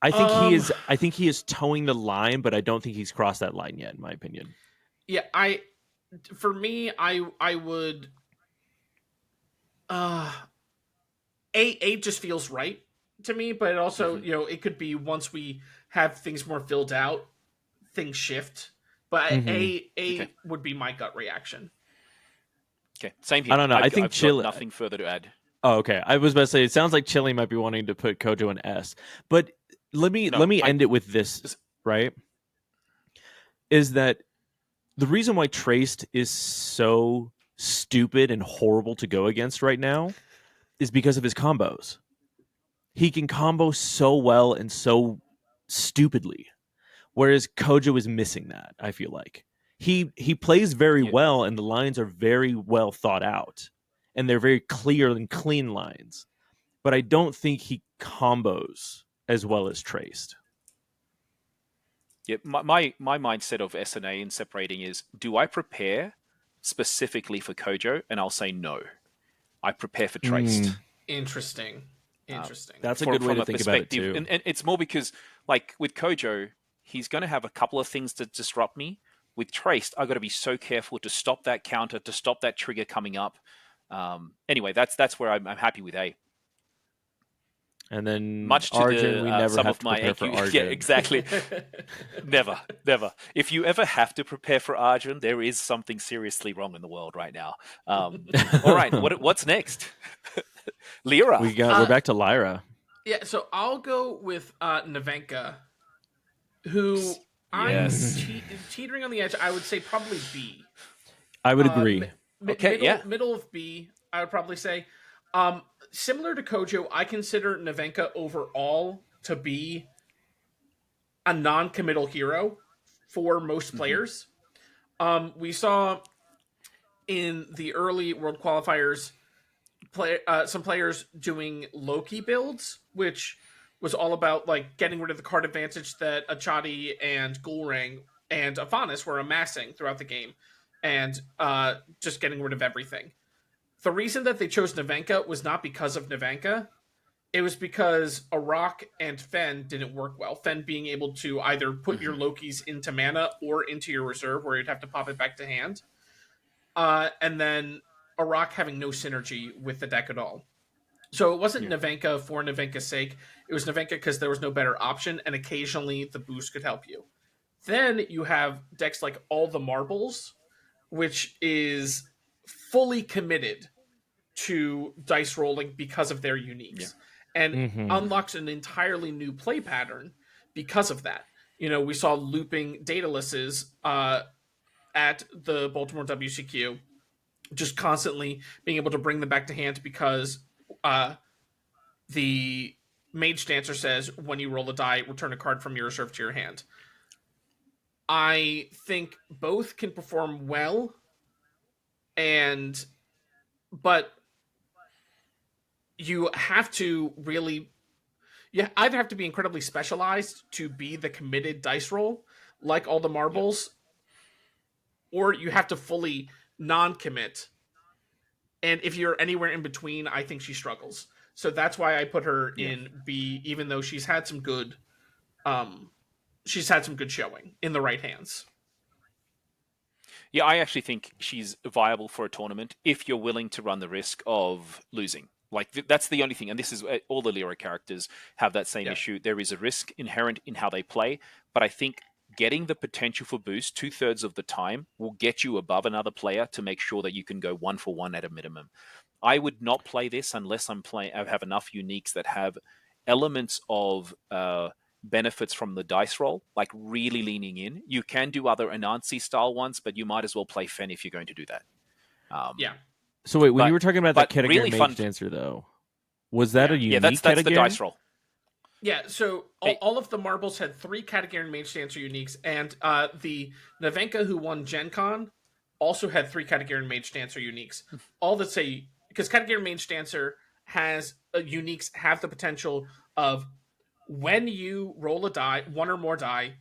S1: I think he
S3: Um,
S1: is I think he is towing the line, but I don't think he's crossed that line yet, in my opinion.
S3: Yeah, for me, I would uh A just feels right to me, but it also, it could be once we have things more filled out, things shift. But
S1: Mm-hmm.
S2: Okay.
S3: A would be my gut reaction.
S2: Okay. Same
S1: I
S2: here.
S1: don't know. I think
S2: I've got
S1: Chile.
S2: nothing further to add.
S1: Oh, okay. I was about to say it sounds like Chile might be wanting to put Kojo in S, but let me
S2: No,
S1: end it with this. Right? Is that the reason why Traced is so stupid and horrible to go against right now is because of his combos. He can combo so well and so stupidly, whereas Kojo is missing that. I feel like he plays very
S2: Yeah.
S1: well, and the lines are very well thought out, and they're very clear and clean lines. But I don't think he combos as well as Traced.
S2: Yeah. My mindset of SNA and separating is: do I prepare specifically for Kojo? And I'll say no. I prepare for Traced.
S3: Interesting. Interesting.
S1: That's a good way
S2: From
S1: to
S2: a
S1: think about it
S2: perspective,
S1: too.
S2: and it's more because, like with Kojo, he's going to have a couple of things to disrupt me. With Traced, I've got to be so careful to stop that counter, to stop that trigger coming up. Anyway, that's where I'm happy with A.
S1: And then
S2: Much to
S1: Arjun,
S2: the
S1: we never
S2: some
S1: have
S2: of
S1: to
S2: my
S1: prepare for
S2: AQ.
S1: Arjun.
S2: Yeah, exactly. Never, never. If you ever have to prepare for Arjun, there is something seriously wrong in the world right now. All right, what's next? Lyra.
S1: We're back to Lyra.
S3: Yeah, so I'll go with Nevenka, who I'm
S2: Yes.
S3: teetering on the edge. I would say probably B.
S1: I would agree.
S2: Okay, yeah.
S3: Middle of B, I would probably say. Similar to Kojo, I consider Nevenka overall to be a non-committal hero for most players. We saw in the early world qualifiers some players doing Loki builds, which was all about like getting rid of the card advantage that Achadi and Gulrang and Afanis were amassing throughout the game, and just getting rid of everything. The reason that they chose Nevenka was not because of Nevenka. It was because Arak and Fen didn't work well. Fen being able to either put your Lokis into mana or into your reserve, where you'd have to pop it back to hand. And then Arak having no synergy with the deck at all. So it wasn't Nevenka for Nevenka's sake. It was Nevenka because there was no better option, and occasionally the boost could help you. Then you have decks like All the Marbles, which is fully committed to dice rolling because of their uniques, and unlocks an entirely new play pattern because of that. We saw looping Datalises at the Baltimore WCQ, just constantly being able to bring them back to hand because the Mage Dancer says when you roll a die, return a card from your reserve to your hand. I think both can perform well, but you have to really, you either have to be incredibly specialized to be the committed dice roll, like All the Marbles, or you have to fully non-commit. And if you're anywhere in between, I think she struggles. So that's why I put her in B, even though she's had some good showing in the right hands.
S2: Yeah, I actually think she's viable for a tournament if you're willing to run the risk of losing. Like that's the only thing, and this is all the Lyra characters have that same issue. There is a risk inherent in how they play, but I think getting the potential for boost 2/3 of the time will get you above another player to make sure that you can go 1-for-1 at a minimum. I would not play this unless I have enough uniques that have elements of benefits from the dice roll, like really leaning in. You can do other Anansi style ones, but you might as well play Fen if you're going to do that.
S1: So wait, when you were talking about that
S2: really
S1: Ketagir
S2: fun
S1: Mage Dancer, though, was that a unique
S2: that's the
S1: Ketagir?
S2: dice roll.
S3: Yeah, so
S2: Hey,
S3: all of the marbles had 3 Mage Dancer uniques, and the Navenka who won Gen Con also had 3 Mage Dancer uniques. All that say, because Category Mage Dancer has uniques have the potential of when you roll a die, one or more die,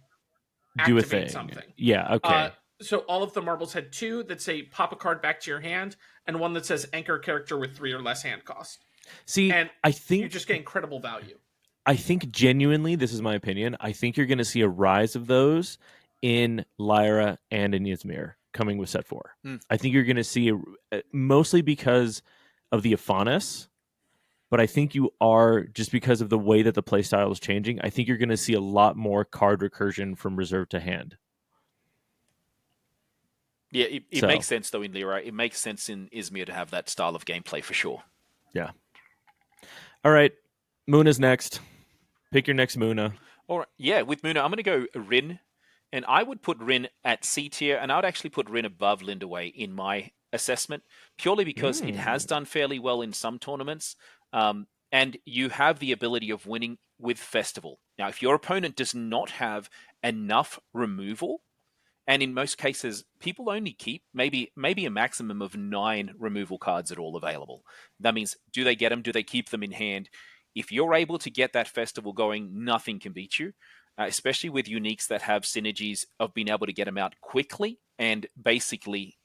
S1: Do a
S3: activate
S1: thing.
S3: something.
S1: Yeah.
S3: Uh,
S1: Okay.
S3: so all of the marbles had 2 that say pop a card back to your hand, and one that says anchor a character with 3 or less hand cost.
S1: See,
S3: And
S1: I
S3: you
S1: think
S3: just get incredible value.
S1: I think genuinely, this is my opinion. I think you're going to see a rise of those in Lyra and in Ysmir coming with set 4.
S2: mm,
S1: I think you're going to see mostly because of the Aphanis, but I think you are just because of the way that the playstyle is changing. I think you're going to see a lot more card recursion from reserve to hand.
S2: yeah, it
S1: So,
S2: makes sense though in Lyra. It makes sense in Izmir to have that style of gameplay for sure.
S1: yeah. All right. Muna's next. Pick your next Muna.
S2: All right, yeah, with Muna, I'm going to go Rin, and I would put Rin at C tier, and I would actually put Rin above Lindaway in my assessment, purely because it has
S1: Mm.
S2: done fairly well in some tournaments, and you have the ability of winning with Festival. Now, if your opponent does not have enough removal, and in most cases, people only keep maybe a maximum of 9 removal cards that are all available. That means, do they get them? Do they keep them in hand? If you're able to get that festival going, nothing can beat you. Especially with uniques that have synergies of being able to get them out quickly and basically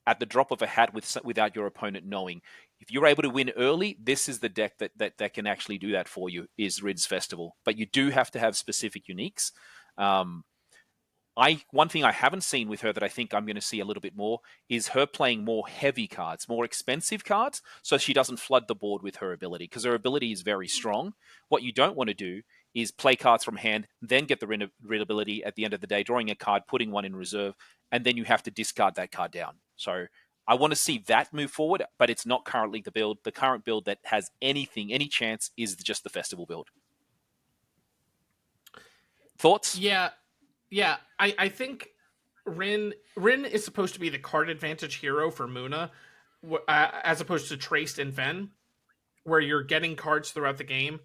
S2: at the drop of a hat without your opponent knowing. If you're able to win early, this is the deck that can actually do that for you. Is Rid's Festival, but you do have to have specific uniques. Um, one thing I haven't seen with her that I think I'm going to see a little bit more is her playing more heavy cards, more expensive cards, so she doesn't flood the board with her ability, because her ability is very strong. What you don't want to do is play cards from hand, then get the rid ability at the end of the day, drawing a card, putting one in reserve, and then you have to discard that card down. So I want to see that move forward, but it's not currently the build. The current build that has anything, any chance, is just the festival build. Thoughts?
S3: Yeah, yeah. I think Rin is supposed to be the card advantage hero for Muna, as opposed to Traced and Fen, where you're getting cards throughout the game.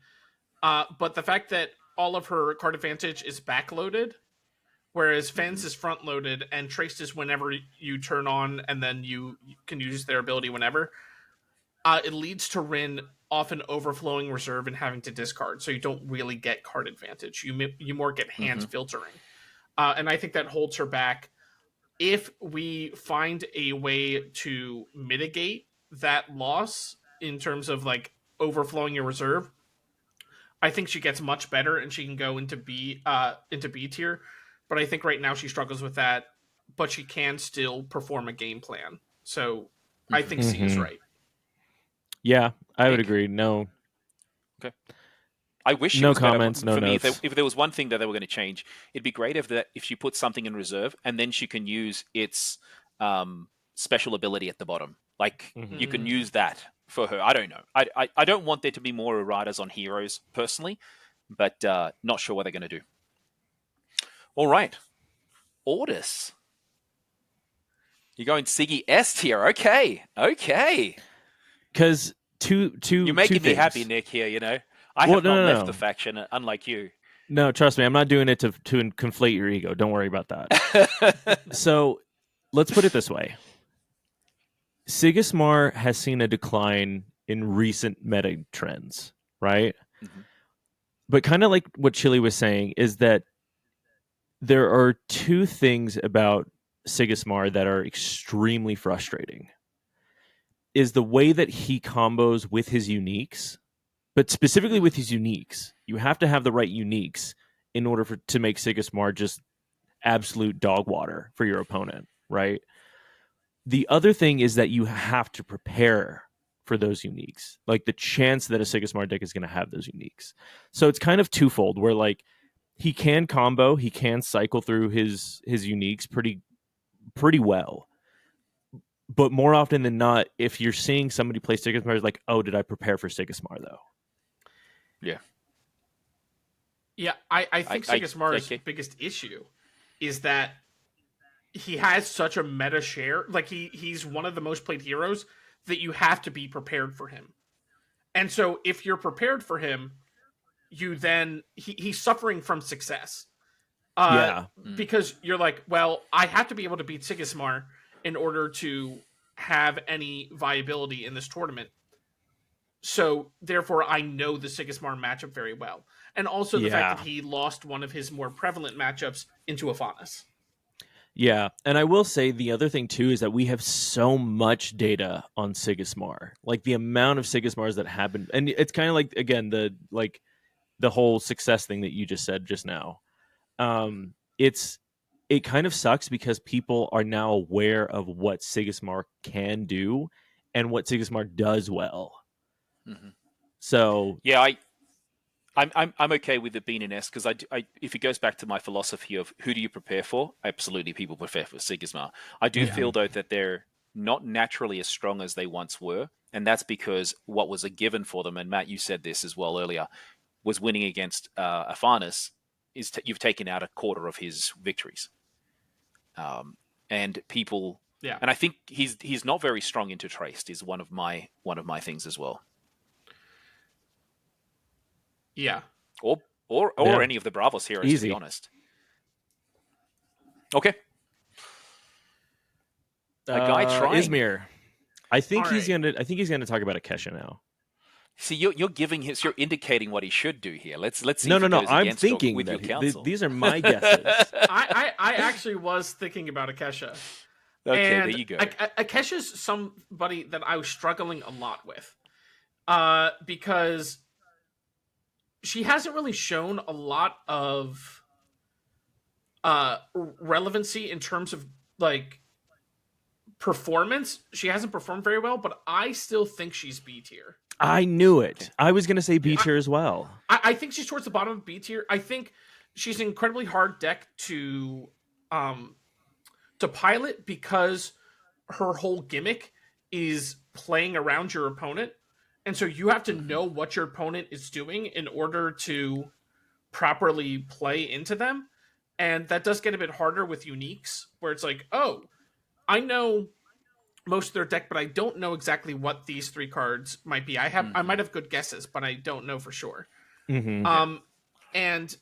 S3: But the fact that all of her card advantage is backloaded, whereas Fen's
S2: Mm-hmm.
S3: is front loaded and Traced is whenever you turn on, and then you can use their ability whenever. It leads to Rin often overflowing reserve and having to discard, so you don't really get card advantage. You more get hand
S2: Mm-hmm.
S3: filtering, and I think that holds her back. If we find a way to mitigate that loss in terms of like overflowing your reserve, I think she gets much better and she can go into B tier. But I think right now she struggles with that, but she can still perform a game plan. So I
S2: Mm-hmm.
S3: think C is
S1: Mm-hmm.
S3: right.
S1: Yeah, I would
S2: Nick?
S1: agree. No,
S2: Okay. I wish she
S1: no
S2: was better.
S1: comments, no
S2: For me,
S1: notes.
S2: if there was one thing that they were going to change, it'd be great if she put something in reserve and then she can use its special ability at the bottom. Like
S1: Mm-hmm.
S2: you can
S3: Mm.
S2: use that for her. I don't know. I don't want there to be more erratas on heroes personally, but not sure what they're going to do. All right, Ordis. You're going Siggy S tier. Okay, okay.
S1: Because
S2: You're
S1: two
S2: making me happy,
S1: things.
S2: Nick. Here, I
S1: Well,
S2: have not
S1: no, no,
S2: left the
S1: no,
S2: faction, unlike you.
S1: no. Trust me, I'm not doing it to conflate your ego. Don't worry about that. So let's put it this way: Sigismar has seen a decline in recent meta trends, right?
S2: Mhm.
S1: But kind of like what Chili was saying is that there are two things about Sigismar that are extremely frustrating. Is the way that he combos with his uniques, but specifically with his uniques. You have to have the right uniques in order to make Sigismar just absolute dog water for your opponent, right? The other thing is that you have to prepare for those uniques, like the chance that a Sigismar deck is going to have those uniques. So it's kind of twofold, where like he can combo, he can cycle through his uniques pretty well. But more often than not, if you're seeing somebody play Sigismar, it's like, oh, did I prepare for Sigismar though?
S2: Yeah.
S3: Yeah, I think Sigismar's
S2: Okay.
S3: biggest issue is that he has such a meta share. Like he's one of the most played heroes that you have to be prepared for him. And so if you're prepared for him, he's suffering from success.
S1: Yeah.
S3: Because you're like, well, I have to be able to beat Sigismar in order to have any viability in this tournament. So therefore, I know the Sigismar matchup very well, and also the fact that
S1: Yeah.
S3: he lost one of his more prevalent matchups into Afanis.
S1: Yeah, and I will say the other thing too is that we have so much data on Sigismar, like the amount of Sigismars that happen, and it's kind of like again the whole success thing that you just said just now. It's it kind of sucks because people are now aware of what Sigismar can do and what Sigismar does well.
S2: Mm-hmm.
S1: So
S2: Yeah, I'm okay with it being an S because if it goes back to my philosophy of who do you prepare for, absolutely people prepare for Sigma. I do
S1: yeah,
S2: feel though that they're not naturally as strong as they once were, and that's because what was a given for them, and Matt, you said this as well earlier, was winning against Afanis. You've taken out a quarter of his victories, and people,
S3: Yeah,
S2: and I think he's not very strong into traced is one of my things as well.
S3: yeah.
S2: Or
S1: yeah,
S2: any of the Bravos heroes, to be
S1: easy.
S2: honest. Okay. A guy trying.
S1: Izmir.
S3: All right.
S1: I think he's gonna talk about Akesha now.
S2: See, you're giving you're indicating what he should do here. Let's see
S1: No,
S2: if
S1: no,
S2: he
S1: no.
S2: goes
S1: I'm
S2: against
S1: thinking
S2: with
S1: that
S2: your counsel.
S1: these are my guesses.
S3: I actually was thinking about Akesha.
S2: Okay, there
S3: And
S2: you go.
S3: Akesha's somebody that I was struggling a lot with. Because she hasn't really shown a lot of relevancy in terms of like performance. She hasn't performed very well, but I still think she's B tier.
S1: I knew it.
S2: Okay.
S1: I was gonna say B
S2: Yeah.
S1: tier as well.
S3: I think she's towards the bottom of B tier. I think she's an incredibly hard deck to pilot because her whole gimmick is playing around your opponent. And so you have to
S2: Mm-hmm.
S3: know what your opponent is doing in order to properly play into them. And that does get a bit harder with uniques, where it's like, oh, I know most of their deck, but I don't know exactly what these three cards might be. I might have good guesses, but I don't know for sure.
S1: Mm-hmm.
S2: Yeah.
S3: And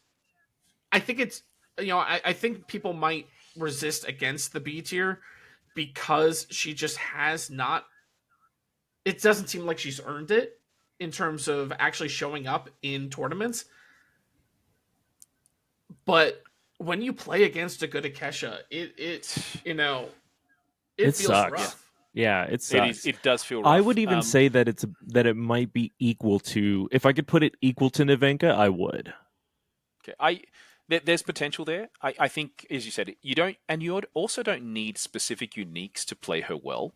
S3: I think it's I think people might resist against the B tier because she just has not. It doesn't seem like she's earned it in terms of actually showing up in tournaments. But when you play against a good Akesha, it
S1: It
S3: feels
S1: sucks.
S3: rough.
S1: Yeah, it sucks.
S2: It does feel rough.
S1: I would even say that that it might be equal to, if I could put it equal to Nevenka, I would.
S2: Okay. There's potential there. I think, as you said, you also don't need specific uniques to play her well.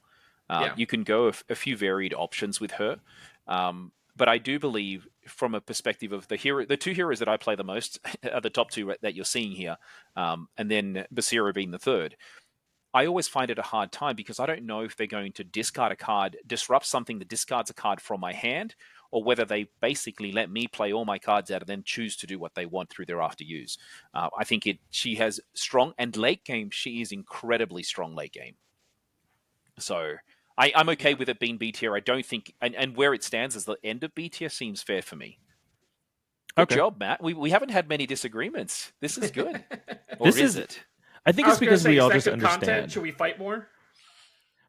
S3: Yeah.
S2: You can go a few varied options with her. But I do believe, from a perspective of the two heroes that I play the most are the top two that you're seeing here, and then Basira being the third. I always find it a hard time because I don't know if they're going to discard a card, disrupt something that discards a card from my hand, or whether they basically let me play all my cards out and then choose to do what they want through their after use. I think she has strong, and late game, she is incredibly strong late game. So I'm okay with it being B tier. I don't think, and where it stands as the end of B tier seems fair for me. Good job, Matt. We haven't had many disagreements. This is good. Or
S1: This
S2: is
S1: is-
S2: it?
S1: I think
S3: I
S1: it's
S3: was gonna
S1: because
S3: say,
S1: we
S3: is
S1: all
S3: that
S1: just
S3: good
S1: understand.
S3: content? Should we fight more?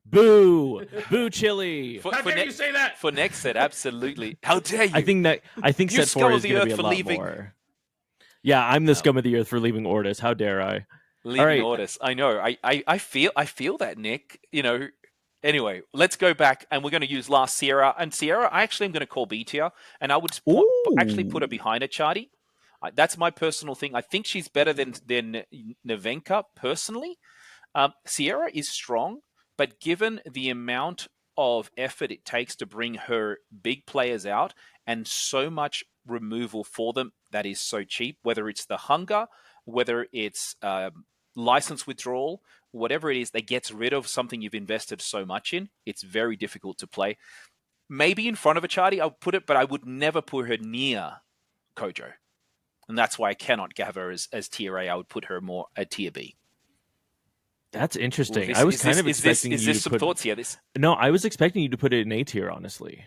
S1: Boo, boo, chili.
S3: How dare you say that?
S2: For next set, absolutely. How dare you?
S1: I think
S2: You
S1: set
S2: scum
S1: 4
S2: of
S1: is
S2: the
S1: going to
S2: earth
S1: be a
S2: for
S1: lot
S2: leaving.
S1: more. Yeah, I'm the scum of the earth for leaving Ordis. How dare I?
S2: Leaving
S1: right.
S2: Ordis. I know. I feel that, Nick. Anyway, let's go back, and we're going to use last Sierra. And Sierra, I actually am going to call B tier, and I would actually put her behind a Chardy. That's my personal thing. I think she's better than Nevenka personally. Sierra is strong, but given the amount of effort it takes to bring her big players out and so much removal for them that is so cheap, whether it's the hunger, whether it's license withdrawal, whatever it is that gets rid of something you've invested so much in, it's very difficult to play. Maybe in front of a Chardy, I'll put it, but I would never put her near Kojo. And that's why I cannot have her as tier A. I would put her more at tier B.
S1: That's interesting.
S2: Ooh,
S1: I was kind of expecting you to
S2: some
S1: put
S2: thoughts here.
S1: No, I was expecting you to put it in A tier, honestly.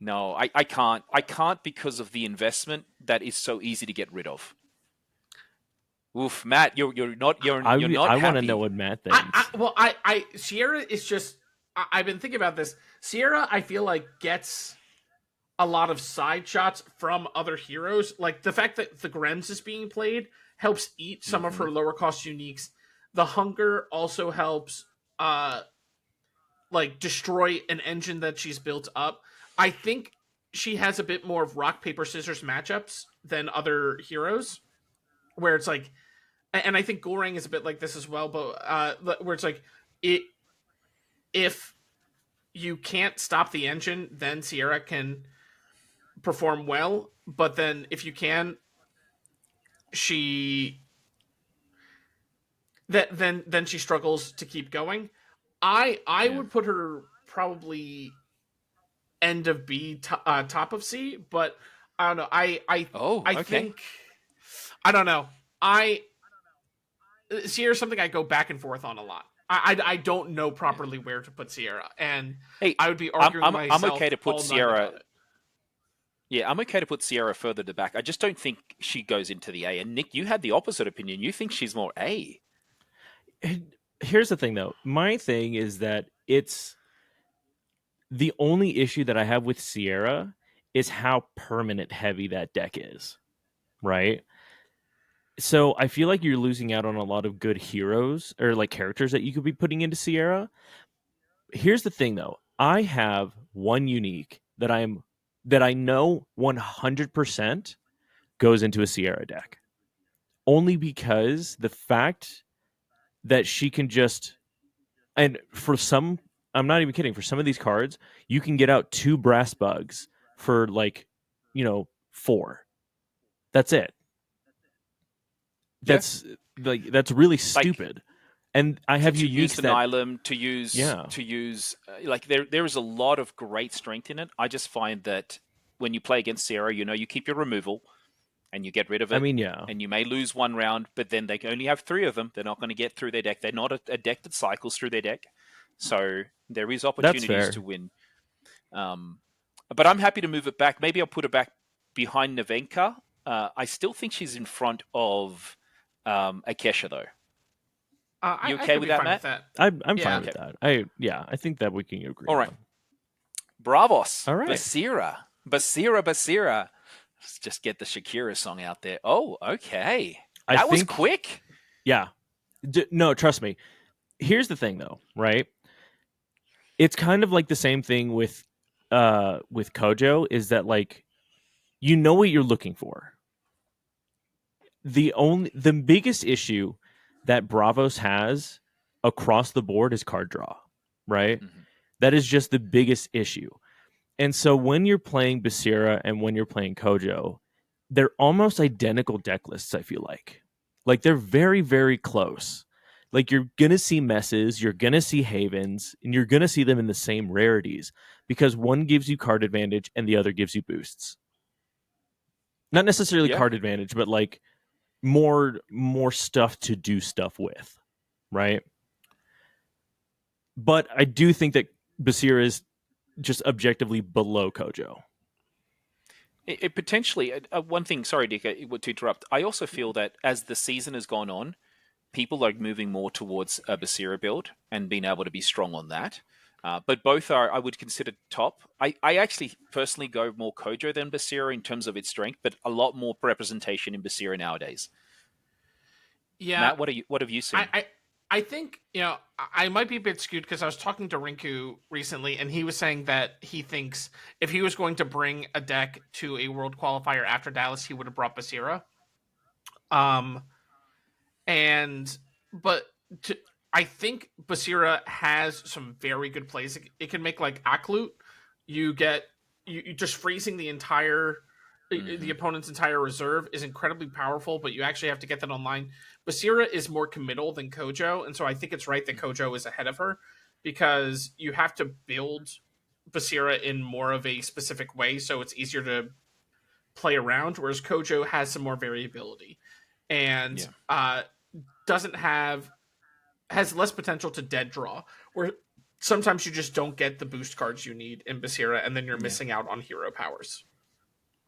S2: No, I can't. I can't because of the investment that is so easy to get rid of. Oof, Matt, you're not
S1: I want to know
S2: happy.
S1: what Matt thinks.
S3: Sierra is just. I've been thinking about this. Sierra, I feel like gets a lot of side shots from other heroes. Like the fact that the Grems is being played helps eat some of
S2: Hmm.
S3: her lower cost uniques. The hunger also helps like destroy an engine that she's built up. I think she has a bit more of rock paper scissors matchups than other heroes, where it's like, and I think Goreng is a bit like this as well, but where it's like, it if you can't stop the engine, then Sierra can perform well. But then if you can, she then she struggles to keep going. I
S2: Yeah.
S3: would put her probably end of B, top of C, but I don't know.
S2: Oh,
S3: I
S2: okay.
S3: think I don't know. I Sierra's something I go back and forth on a lot. I don't know
S2: Yeah.
S3: properly where to put Sierra, and
S2: Hey,
S3: I would be
S2: I'm
S3: arguing
S2: I'm I'm okay
S3: myself
S2: to put
S3: all night
S2: Sierra.
S3: about it.
S2: Yeah, I'm okay to put Sierra further to back. I just don't think she goes into the A. And Nick, you had the opposite opinion. You think she's more A.
S1: Here's the thing, though. My thing is that it's the only issue that I have with Sierra is how permanent heavy that deck is, right? So I feel like you're losing out on a lot of good heroes or like characters that you could be putting into Sierra. Here's the thing, though. I have one unique that I know 100% goes into a Sierra deck, only because the fact that she can just, and for some, I'm not even kidding, for some of these cards you can get out 2 brass bugs for like, 4. That's it.
S2: Yeah.
S1: That's that's really
S2: Like
S1: stupid. And I
S2: to,
S1: have
S2: to use
S1: uniques
S2: the
S1: that,
S2: Nylum, to use
S1: yeah,
S2: like there is a lot of great strength in it. I just find that when you play against Sierra, you keep your removal and you get rid of
S1: I
S2: it,
S1: mean, yeah,
S2: and you may lose one round, but then they only have 3 of them. They're not going to get through their deck. They're not a deck that cycles through their deck, so there is
S1: that's
S2: opportunities to
S1: fair.
S2: win. Um, but I'm happy to move it back. Maybe I'll put it back behind Nevenka. I still think she's in front of Akesha, though. You
S3: I
S2: okay
S3: could
S2: with
S3: be
S2: that,
S3: fine with
S2: Matt?
S3: that.
S1: I'm fine
S3: Yeah.
S1: with
S2: Okay.
S1: that. I think that we can agree
S2: All right.
S1: on.
S2: Bravos.
S1: All right.
S2: Basira. Let's just get the Shakira song out there. Oh, okay.
S1: I
S2: That was
S1: think,
S2: quick.
S1: yeah. No, trust me. Here's the thing, though, right? It's kind of like the same thing with Kojo, is that like you know what you're looking for. The biggest issue that Bravos has across the board is card draw, right?
S2: Mm-hmm.
S1: That is just the biggest issue. And so when you're playing Basira and when you're playing Kojo, they're almost identical deck lists, I feel like. Like they're very, very close. Like you're gonna see messes, you're gonna see havens, and you're gonna see them in the same rarities because one gives you card advantage and the other gives you boosts. Not necessarily
S2: Yeah.
S1: card advantage, but like more stuff to do stuff with, right? But I do think that Basira is just objectively below Kojo.
S2: It potentially, one thing, sorry, Dick, to interrupt. I also feel that as the season has gone on, people are moving more towards a Basira build and being able to be strong on that. But both are, I would consider top. I actually personally go more Kojo than Basira in terms of its strength, but a lot more representation in Basira nowadays.
S3: Yeah,
S2: Matt, what have you
S3: I,
S2: seen?
S3: I I think I might be a bit skewed because I was talking to Rinku recently, and he was saying that he thinks if he was going to bring a deck to a world qualifier after Dallas, he would have brought Basira. Um, and but to, I think Basira has some very good plays. It can make like Aklut. You get you just freezing the
S2: Hmm.
S3: opponent's entire reserve is incredibly powerful, but you actually have to get that online. Basira is more committal than Kojo, and so I think it's right that
S2: Hmm.
S3: Kojo is ahead of her because you have to build Basira in more of a specific way, so it's easier to play around. Whereas Kojo has some more variability and
S2: Yeah.
S3: doesn't have has less potential to dead draw. Where sometimes you just don't get the boost cards you need in Basira, and then you're
S2: Yeah.
S3: missing out on hero powers.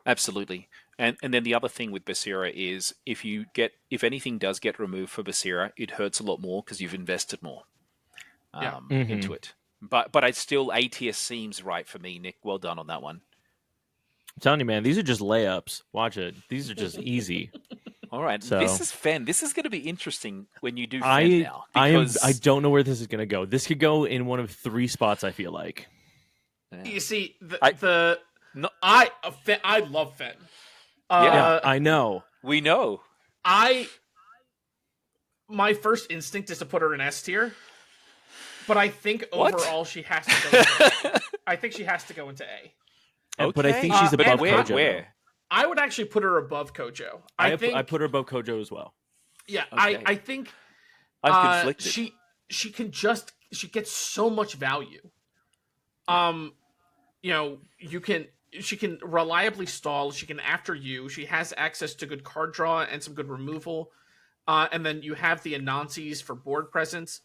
S2: Absolutely. And then the other thing with Basira is if anything does get removed for Basira, it hurts a lot more because you've invested more
S3: Yeah.
S2: into it. But I still A tier seems right for me, Nick. Well done on that one.
S1: I'm telling you, man, these are just layups. Watch it. These are just easy.
S2: All right, this
S1: So
S2: is Fen. This is going to be interesting when you do Fen
S1: I
S2: now
S1: I am I
S2: because
S1: don't know where this is gonna go. This could go in one of 3 spots, I feel like.
S3: You see,
S2: I no,
S3: I love Fen.
S1: Yeah,
S3: Uh,
S1: I know.
S2: we know.
S3: I my first instinct is to put her in S tier, but I think
S2: What?
S3: overall she has to go into A. I think she has to go into A.
S1: But I
S2: Okay.
S1: think she's
S3: And
S1: above
S2: where?
S1: Kojo. though.
S2: Where?
S3: I would actually put her above Kojo.
S1: I
S3: think
S1: put her above Kojo as well.
S3: yeah,
S2: Okay.
S3: I think
S2: I'm conflicted.
S3: she gets so much value. You know, she can reliably stall, she can after you, she has access to good card draw and some good removal. And then you have the Anansi's for board presence.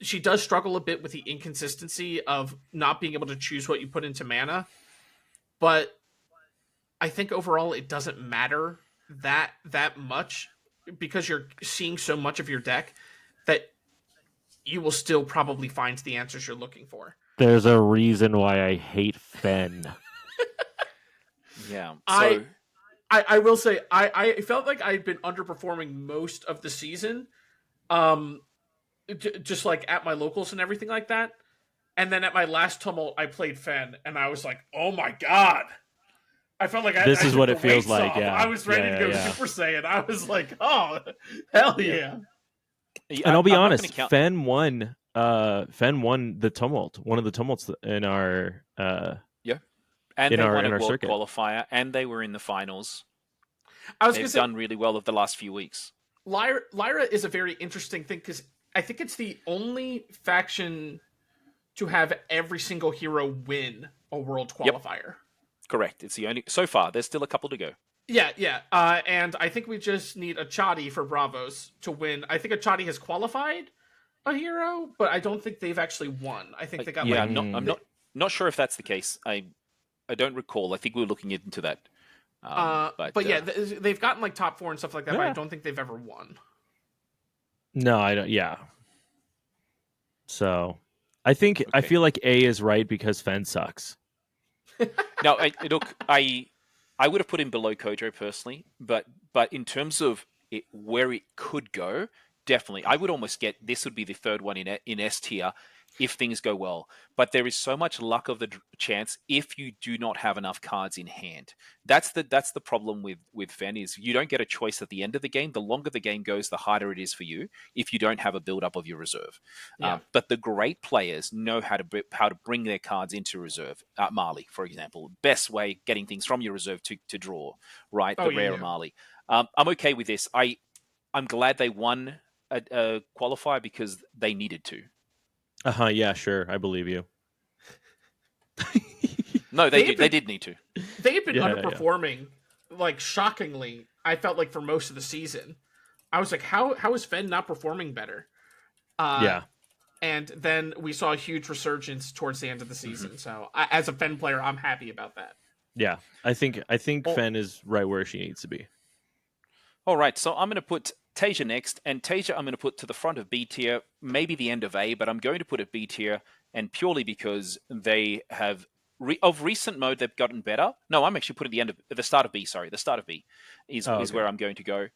S3: She does struggle a bit with the inconsistency of not being able to choose what you put into mana, but I think overall it doesn't matter that much because you're seeing so much of your deck that you will still probably find the answers you're looking for.
S1: There's a reason why I hate Fen.
S2: Yeah.
S3: I
S2: So
S3: I will say I felt like I'd been underperforming most of the season, um, just like at my locals and everything like that. And then at my last tumult, I played Fen, and I was like, "Oh my god!" I felt like
S1: This
S3: I
S1: is
S3: took
S1: what
S3: the
S1: it feels
S3: weights
S1: like,
S3: off.
S1: yeah.
S3: I was ready to go
S1: Yeah.
S3: Super Saiyan. I was like, "Oh, hell yeah!"
S1: And I'll be
S2: I'm not
S1: honest,
S2: going to count.
S1: Fen won the tumult, one of the tumults in our
S2: Yeah. And they won a
S1: in our
S2: world
S1: circuit.
S2: qualifier, and they were in the finals.
S3: I was gonna
S2: They've
S3: say
S2: done really well of the last few weeks.
S3: Lyra is a very interesting thing because I think it's the only faction to have every single hero win a world
S2: Yep.
S3: qualifier.
S2: Correct. It's the only so far. There's still a couple to go.
S3: Yeah. And I think we just need Achadi for Bravos to win. I think Achadi has qualified a hero, but I don't think they've actually won. I think they got
S2: Yeah,
S3: like
S2: I'm not sure if that's the case. I don't recall. I think we were looking into that.
S3: but yeah, they've gotten like top 4 and stuff like that, but I
S1: Yeah.
S3: don't think they've ever won.
S1: No, I don't. Yeah. So, I think I
S2: Okay.
S1: feel like A is right because Fen sucks.
S2: Now, I would have put him below Kojo personally, but in terms of where it could go, definitely, I would almost get this would be the third one in S tier if things go well. But there is so much luck of the chance if you do not have enough cards in hand. That's the problem with Fen is you don't get a choice at the end of the game. The longer the game goes, the harder it is for you if you don't have a build up of your reserve.
S3: Yeah.
S2: But the great players know how to bring their cards into reserve. Marley, for example, best way getting things from your reserve to draw, right?
S3: Oh,
S2: The
S3: yeah,
S2: rare
S3: yeah.
S2: Marley. I'm okay with this. I'm glad they won a qualifier because they needed to.
S1: Yeah, sure. I believe you.
S2: No, they did need to.
S3: They had been
S1: Yeah.
S3: underperforming, like shockingly. I felt like for most of the season, I was like, how is Fen not performing better?
S1: Yeah.
S3: And then we saw a huge resurgence towards the end of the season. So, as a Fen player, I'm happy about that.
S1: Yeah. I think
S2: Oh.
S1: Fen is right where she needs to be.
S2: All right, so I'm going to put Tasia next, and Tasia I'm going to put to the front of B tier, maybe the end of A, but I'm going to put it B tier, and purely because they have of recent mode they've gotten better. No, I'm actually putting the start of B. Sorry, the start of B is
S1: Okay.
S2: where I'm going to go.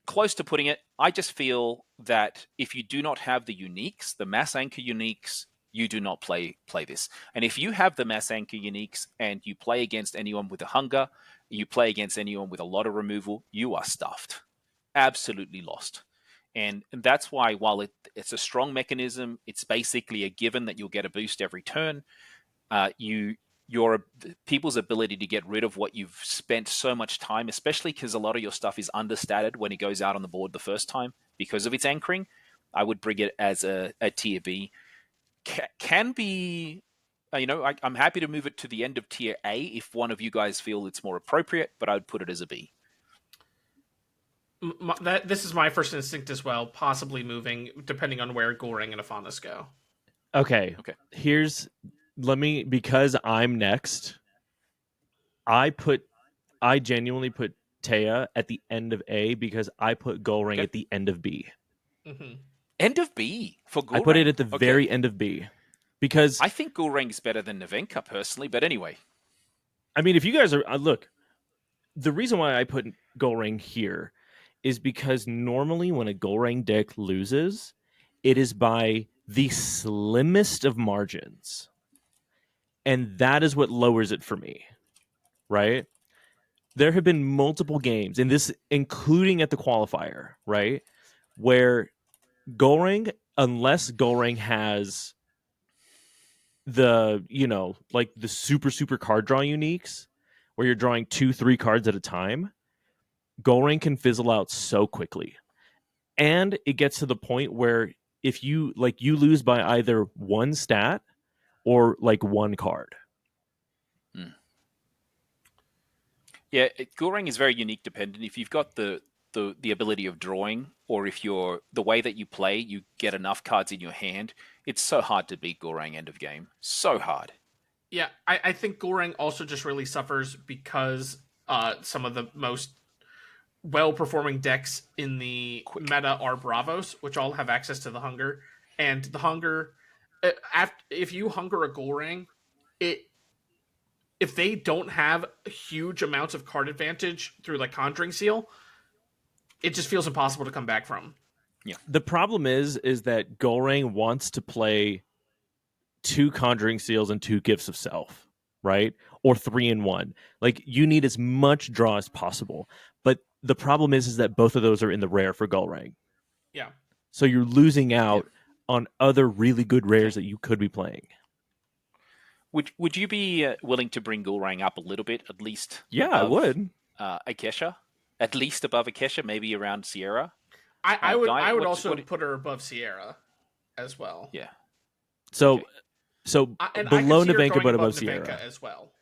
S2: Close to putting it, I just feel that if you do not have the uniques, the mass anchor uniques, you do not play this. And if you have the mass anchor uniques and you play against anyone with a hunger, you play against anyone with a lot of removal, you are stuffed, absolutely lost. And that's why, while it's a strong mechanism, it's basically a given that you'll get a boost every turn. Your people's ability to get rid of what you've spent so much time, especially because a lot of your stuff is understated when it goes out on the board the first time because of its anchoring. I would bring it as a tier B. Can be, I'm happy to move it to the end of tier A if one of you guys feel it's more appropriate, but I'd put it as a B.
S3: This is my first instinct as well, possibly moving depending on where Goring and Afanas go.
S1: Okay.
S2: Okay.
S1: Here's let me because I'm next. I put I genuinely put Taya at the end of A because I put Goldring
S2: Okay.
S1: at the end of B.
S3: Hmm.
S2: End of B for
S1: I put it
S2: Gulrang.
S1: at the
S2: Okay.
S1: very end of B because
S2: I think Gulrang's better than Nevenka personally, but anyway.
S1: I mean, if you guys are look, the reason why I put Goldring here is because normally when a Goldring deck loses, it is by the slimmest of margins, and that is what lowers it for me. Right? There have been multiple games, and this including at the qualifier, right, where Goldring, unless Goldring has the like the super card draw uniques where you're drawing 2-3 cards at a time, Goldring can fizzle out so quickly, and it gets to the point where if you lose by either one stat or like one card.
S2: Hmm. Yeah, Gulrang is very unique dependent. If you've got the ability of drawing, or if you're the way that you play, you get enough cards in your hand, it's so hard to beat Gulrang end of game. So hard.
S3: Yeah, I think Goreng also just really suffers because some of the most well-performing decks in the
S2: Quick.
S3: meta are Bravos, which all have access to the Hunger, and the Hunger. If you Hunger a Goreng, it if they don't have huge amounts of card advantage through like Conjuring Seal, it just feels impossible to come back from.
S2: Yeah.
S1: The problem is that Goldring wants to play 2 Conjuring Seals and 2 Gifts of Self, right? Or 3 in 1. Like you need as much draw as possible. But the problem is that both of those are in the rare for Goldring.
S3: Yeah.
S1: So you're losing
S2: Yeah.
S1: out on other really good rares
S2: Okay.
S1: that you could be playing.
S2: Would you be willing to bring Gulrang up a little bit, at least
S1: Yeah, I
S2: above
S1: would.
S2: Akesha? At least above Akesha, maybe around Sierra?
S3: I
S2: Guy,
S3: would
S2: what
S3: also
S2: what
S3: put her above Sierra as well.
S2: yeah.
S1: So
S2: Okay.
S3: And I could
S1: below
S3: see her
S1: Navenka
S3: going
S1: but
S3: above
S1: above
S3: Navenka
S1: Sierra.
S3: as well.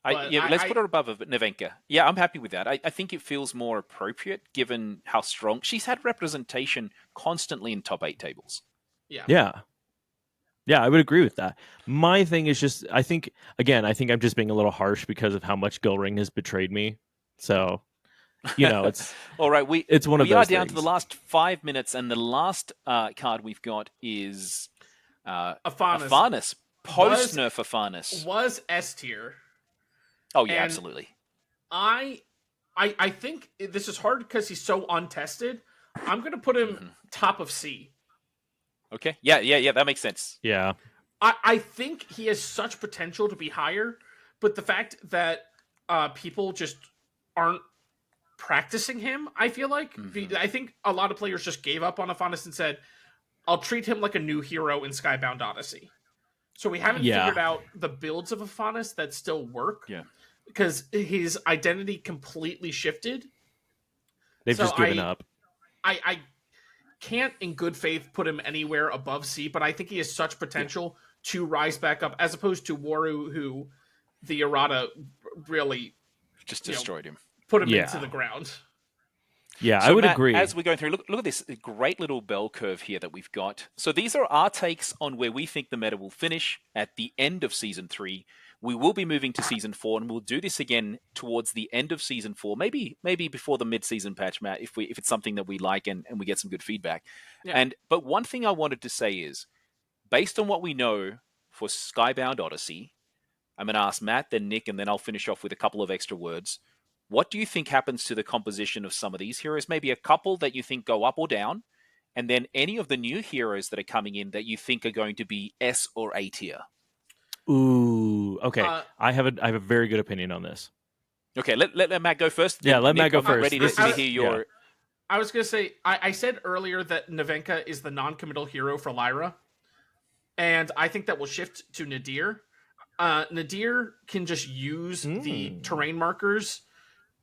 S3: But
S2: Yeah, let's put her above Nevenka. Yeah, I'm happy with that. I think it feels more appropriate given how strong she's had representation constantly in top 8 tables.
S3: yeah.
S1: Yeah. Yeah, I would agree with that. My thing is just I think I'm just being a little harsh because of how much Goldring has betrayed me. So, it's
S2: All right, we
S1: it's one of
S2: we are
S1: those
S2: down to the
S1: things.
S2: last 5 minutes, and the last card we've got is
S3: Aphanis
S2: Aphanis, post
S3: was
S2: nerf Aphanis.
S3: was S tier,
S2: Oh yeah,
S3: and
S2: absolutely.
S3: I I think this is hard because he's so untested. I'm gonna put him
S2: Hmm.
S3: top of C.
S2: Okay, yeah, that makes sense.
S1: Yeah.
S3: I think he has such potential to be higher, but the fact that people just aren't practicing him, I feel like
S2: Hmm.
S3: I think a lot of players just gave up on Aphanis and said, "I'll treat him like a new hero in Skybound Odyssey." So we haven't
S1: Yeah.
S3: figured out the builds of Aphanis that still work
S2: Yeah.
S3: because his identity completely shifted.
S1: They've
S3: So
S1: just given up.
S3: I can't in good faith put him anywhere above C, but I think he has such
S2: Yeah.
S3: potential to rise back up as opposed to Waru, who the errata really,
S2: Just
S3: you know,
S2: destroyed him.
S3: put him into
S1: Yeah.
S3: the ground.
S1: Yeah, I
S2: So
S1: would
S2: Matt,
S1: agree.
S2: as we're going through, look at this great little bell curve here that we've got. So these are our takes on where we think the meta will finish at the end of season 3. We will be moving to season 4, and we'll do this again towards the end of season 4, maybe before the mid-season patch, Matt, if it's something that we like and we get some good feedback.
S3: Yeah.
S2: But one thing I wanted to say is, based on what we know for Skybound Odyssey, I'm going to ask Matt, then Nick, and then I'll finish off with a couple of extra words. What do you think happens to the composition of some of these heroes? Maybe a couple that you think go up or down, and then any of the new heroes that are coming in that you think are going to be S or A tier.
S1: Ooh, okay.
S3: Uh,
S1: I have a very good opinion on this.
S2: Okay, let Matt go first.
S1: Yeah,
S2: Then
S1: let
S2: Nick,
S1: Matt go
S2: I'm
S1: first.
S2: ready
S1: This
S2: to
S1: is-
S2: hear
S1: yeah.
S2: your.
S3: I was gonna say I said earlier that Navenka is the non-committal hero for Lyra, and I think that will shift to Nadir. Nadir can just use the terrain markers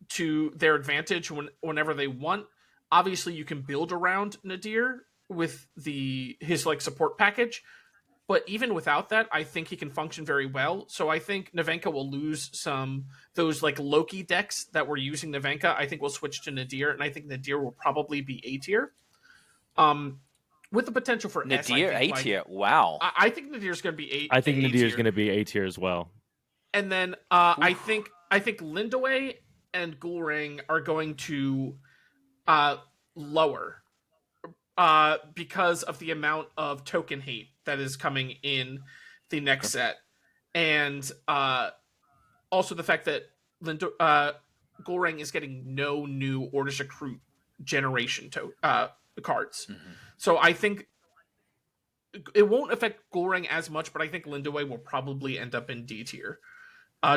S3: to their advantage whenever they want. Obviously, you can build around Nadir with his like support package, but even without that, I think he can function very well. So I think Navenka will lose some those like Loki decks that were using Navenka. I think we'll switch to Nadir, and I think Nadir will probably be A tier. Um, with the potential for S. I
S2: Nadir
S3: think
S2: A tier. Wow.
S3: I think Nadir's going to be
S1: I think
S3: A
S1: Nadir is
S3: tier.
S1: going to be A tier as well.
S3: And then
S2: Oof.
S3: I think Lindaway and Gulrang are going to lower because of the amount of token hate that is coming in the next
S2: Okay.
S3: set, and also the fact that Gulrang is getting no new Orders Recruit generation cards.
S2: Mm-hmm.
S3: So I think it won't affect Gulrang as much, but I think Lindaway will probably end up in D tier.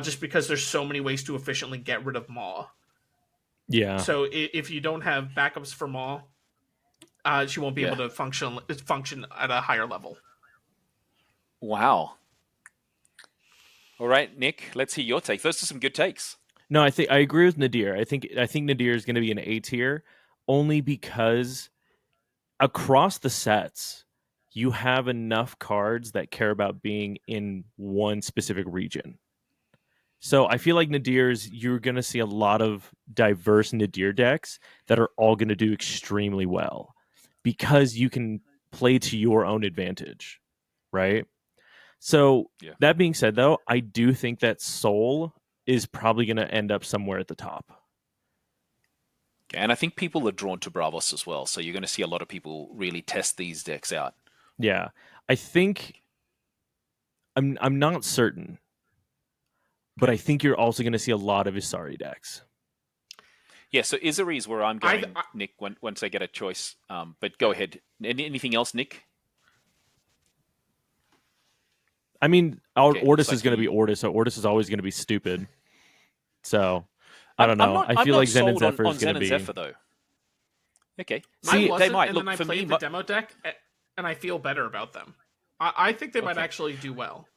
S3: Just because there's so many ways to efficiently get rid of Maw.
S1: Yeah.
S3: So if you don't have backups for Maw, she won't be able
S2: Yeah.
S3: to function at a higher level.
S2: Wow. All right, Nick, let's hear your take. Those are some good takes.
S1: No, I think I agree with Nadir. I think Nadir is going to be an A tier only because across the sets you have enough cards that care about being in one specific region. So I feel like Nadir's, you're going to see a lot of diverse Nadir decks that are all going to do extremely well because you can play to your own advantage, right? So
S2: Yeah.
S1: that being said, though, I do think that Soul is probably going to end up somewhere at the top.
S2: And I think people are drawn to Bravos as well. So you're going to see a lot of people really test these decks out.
S1: Yeah, I think I'm not certain, but I think you're also going to see a lot of Isari decks.
S2: Yeah, so Izuri is where I'm going, Nick, once I get a choice. But go ahead. Anything else, Nick?
S1: I mean, our
S2: Okay, looks
S1: Ortis is
S2: like
S1: going to be
S2: you.
S1: Ortis, so Ortis is always going to be stupid. So I don't know. I
S2: I'm
S1: feel
S2: not
S1: like Zen and
S2: sold
S1: Zephyr
S2: on
S1: is going
S2: Zen
S1: to
S2: and
S1: be.
S2: Zephyr though. Okay,
S3: I
S1: See,
S2: they
S3: wasn't,
S2: might
S3: and then
S2: look
S3: I
S2: for me.
S3: played the demo deck, and I feel better about them. I think they might
S2: Okay.
S3: actually do well.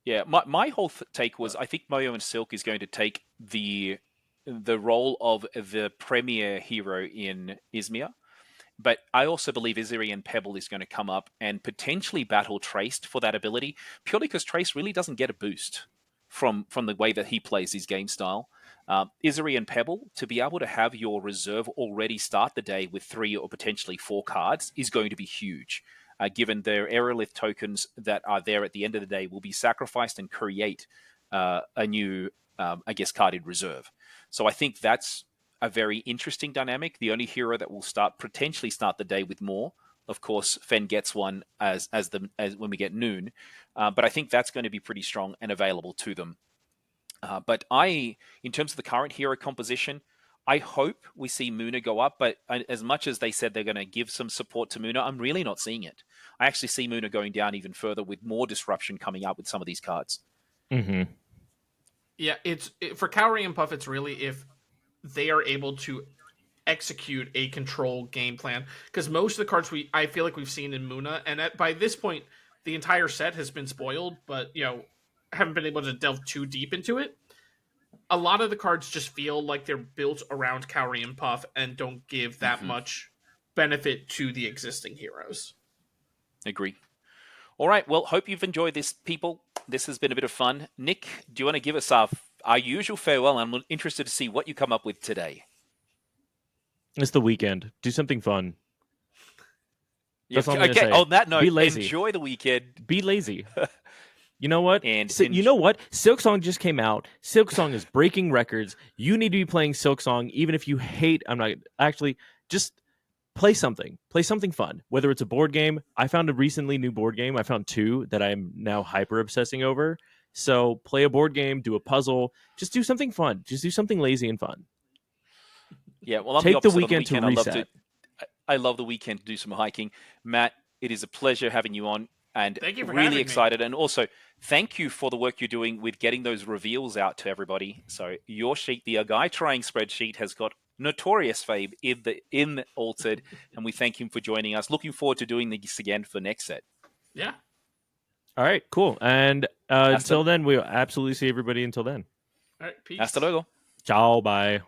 S2: Yeah, my whole take was I think Moyo and Silk is going to take the role of the premier hero in Izmir. But I also believe Iziri and Pebble is going to come up and potentially battle Traced for that ability, purely because Trace really doesn't get a boost from the way that he plays his game style. Iziri and Pebble, to be able to have your reserve already start the day with 3 or potentially 4 cards is going to be huge, given their Aerolith tokens that are there at the end of the day will be sacrificed and create a new, carded reserve. So I think that's a very interesting dynamic. The only hero that will potentially start the day with more, of course, Fen gets one as when we get noon, but I think that's going to be pretty strong and available to them. But in terms of the current hero composition, I hope we see Muna go up. But as much as they said they're going to give some support to Muna, I'm really not seeing it. I actually see Muna going down even further with more disruption coming up with some of these cards.
S1: Mm-hmm.
S3: Yeah, for Cowrie and Puff. It's really if they are able to execute a control game plan, because most of the cards I feel like we've seen in Muna, and by this point the entire set has been spoiled, but haven't been able to delve too deep into it. A lot of the cards just feel like they're built around Cowrie and Puff and don't give that
S2: Mm-hmm.
S3: much benefit to the existing heroes.
S2: Agree. All right. Well, hope you've enjoyed this, people. This has been a bit of fun. Nick, do you want to give us our usual farewell? I'm interested to see what you come up with today.
S1: It's the weekend. Do something fun.
S2: Yeah,
S1: That's all I'm going to
S2: okay.
S1: say.
S2: On that note,
S1: Be lazy.
S2: enjoy the weekend.
S1: Be lazy. You know what?
S2: And
S1: you know what? Silksong just came out. Silksong is breaking records. You need to be playing Silksong, even if you hate. I'm not actually just play something. Play something fun. Whether it's a board game. I found a recently new board game. I found 2 that I'm now hyper obsessing over. So play a board game, do a puzzle. Just do something fun. Just do something lazy and fun.
S2: Yeah, well, I'm the
S1: Take the
S2: opposite on the
S1: weekend to
S2: weekend.
S1: reset.
S2: I love the weekend to do some hiking. Matt, it is a pleasure having you on, and
S3: Thank you for
S2: really
S3: having
S2: excited.
S3: me.
S2: And also, thank you for the work you're doing with getting those reveals out to everybody. So your sheet, the Guy Trying spreadsheet, has got notorious fame in Altered, and we thank him for joining us. Looking forward to doing this again for next set.
S3: Yeah.
S1: All right, cool. And until then, we'll absolutely see everybody until then.
S3: All right. Peace.
S2: Hasta luego.
S1: Ciao, bye.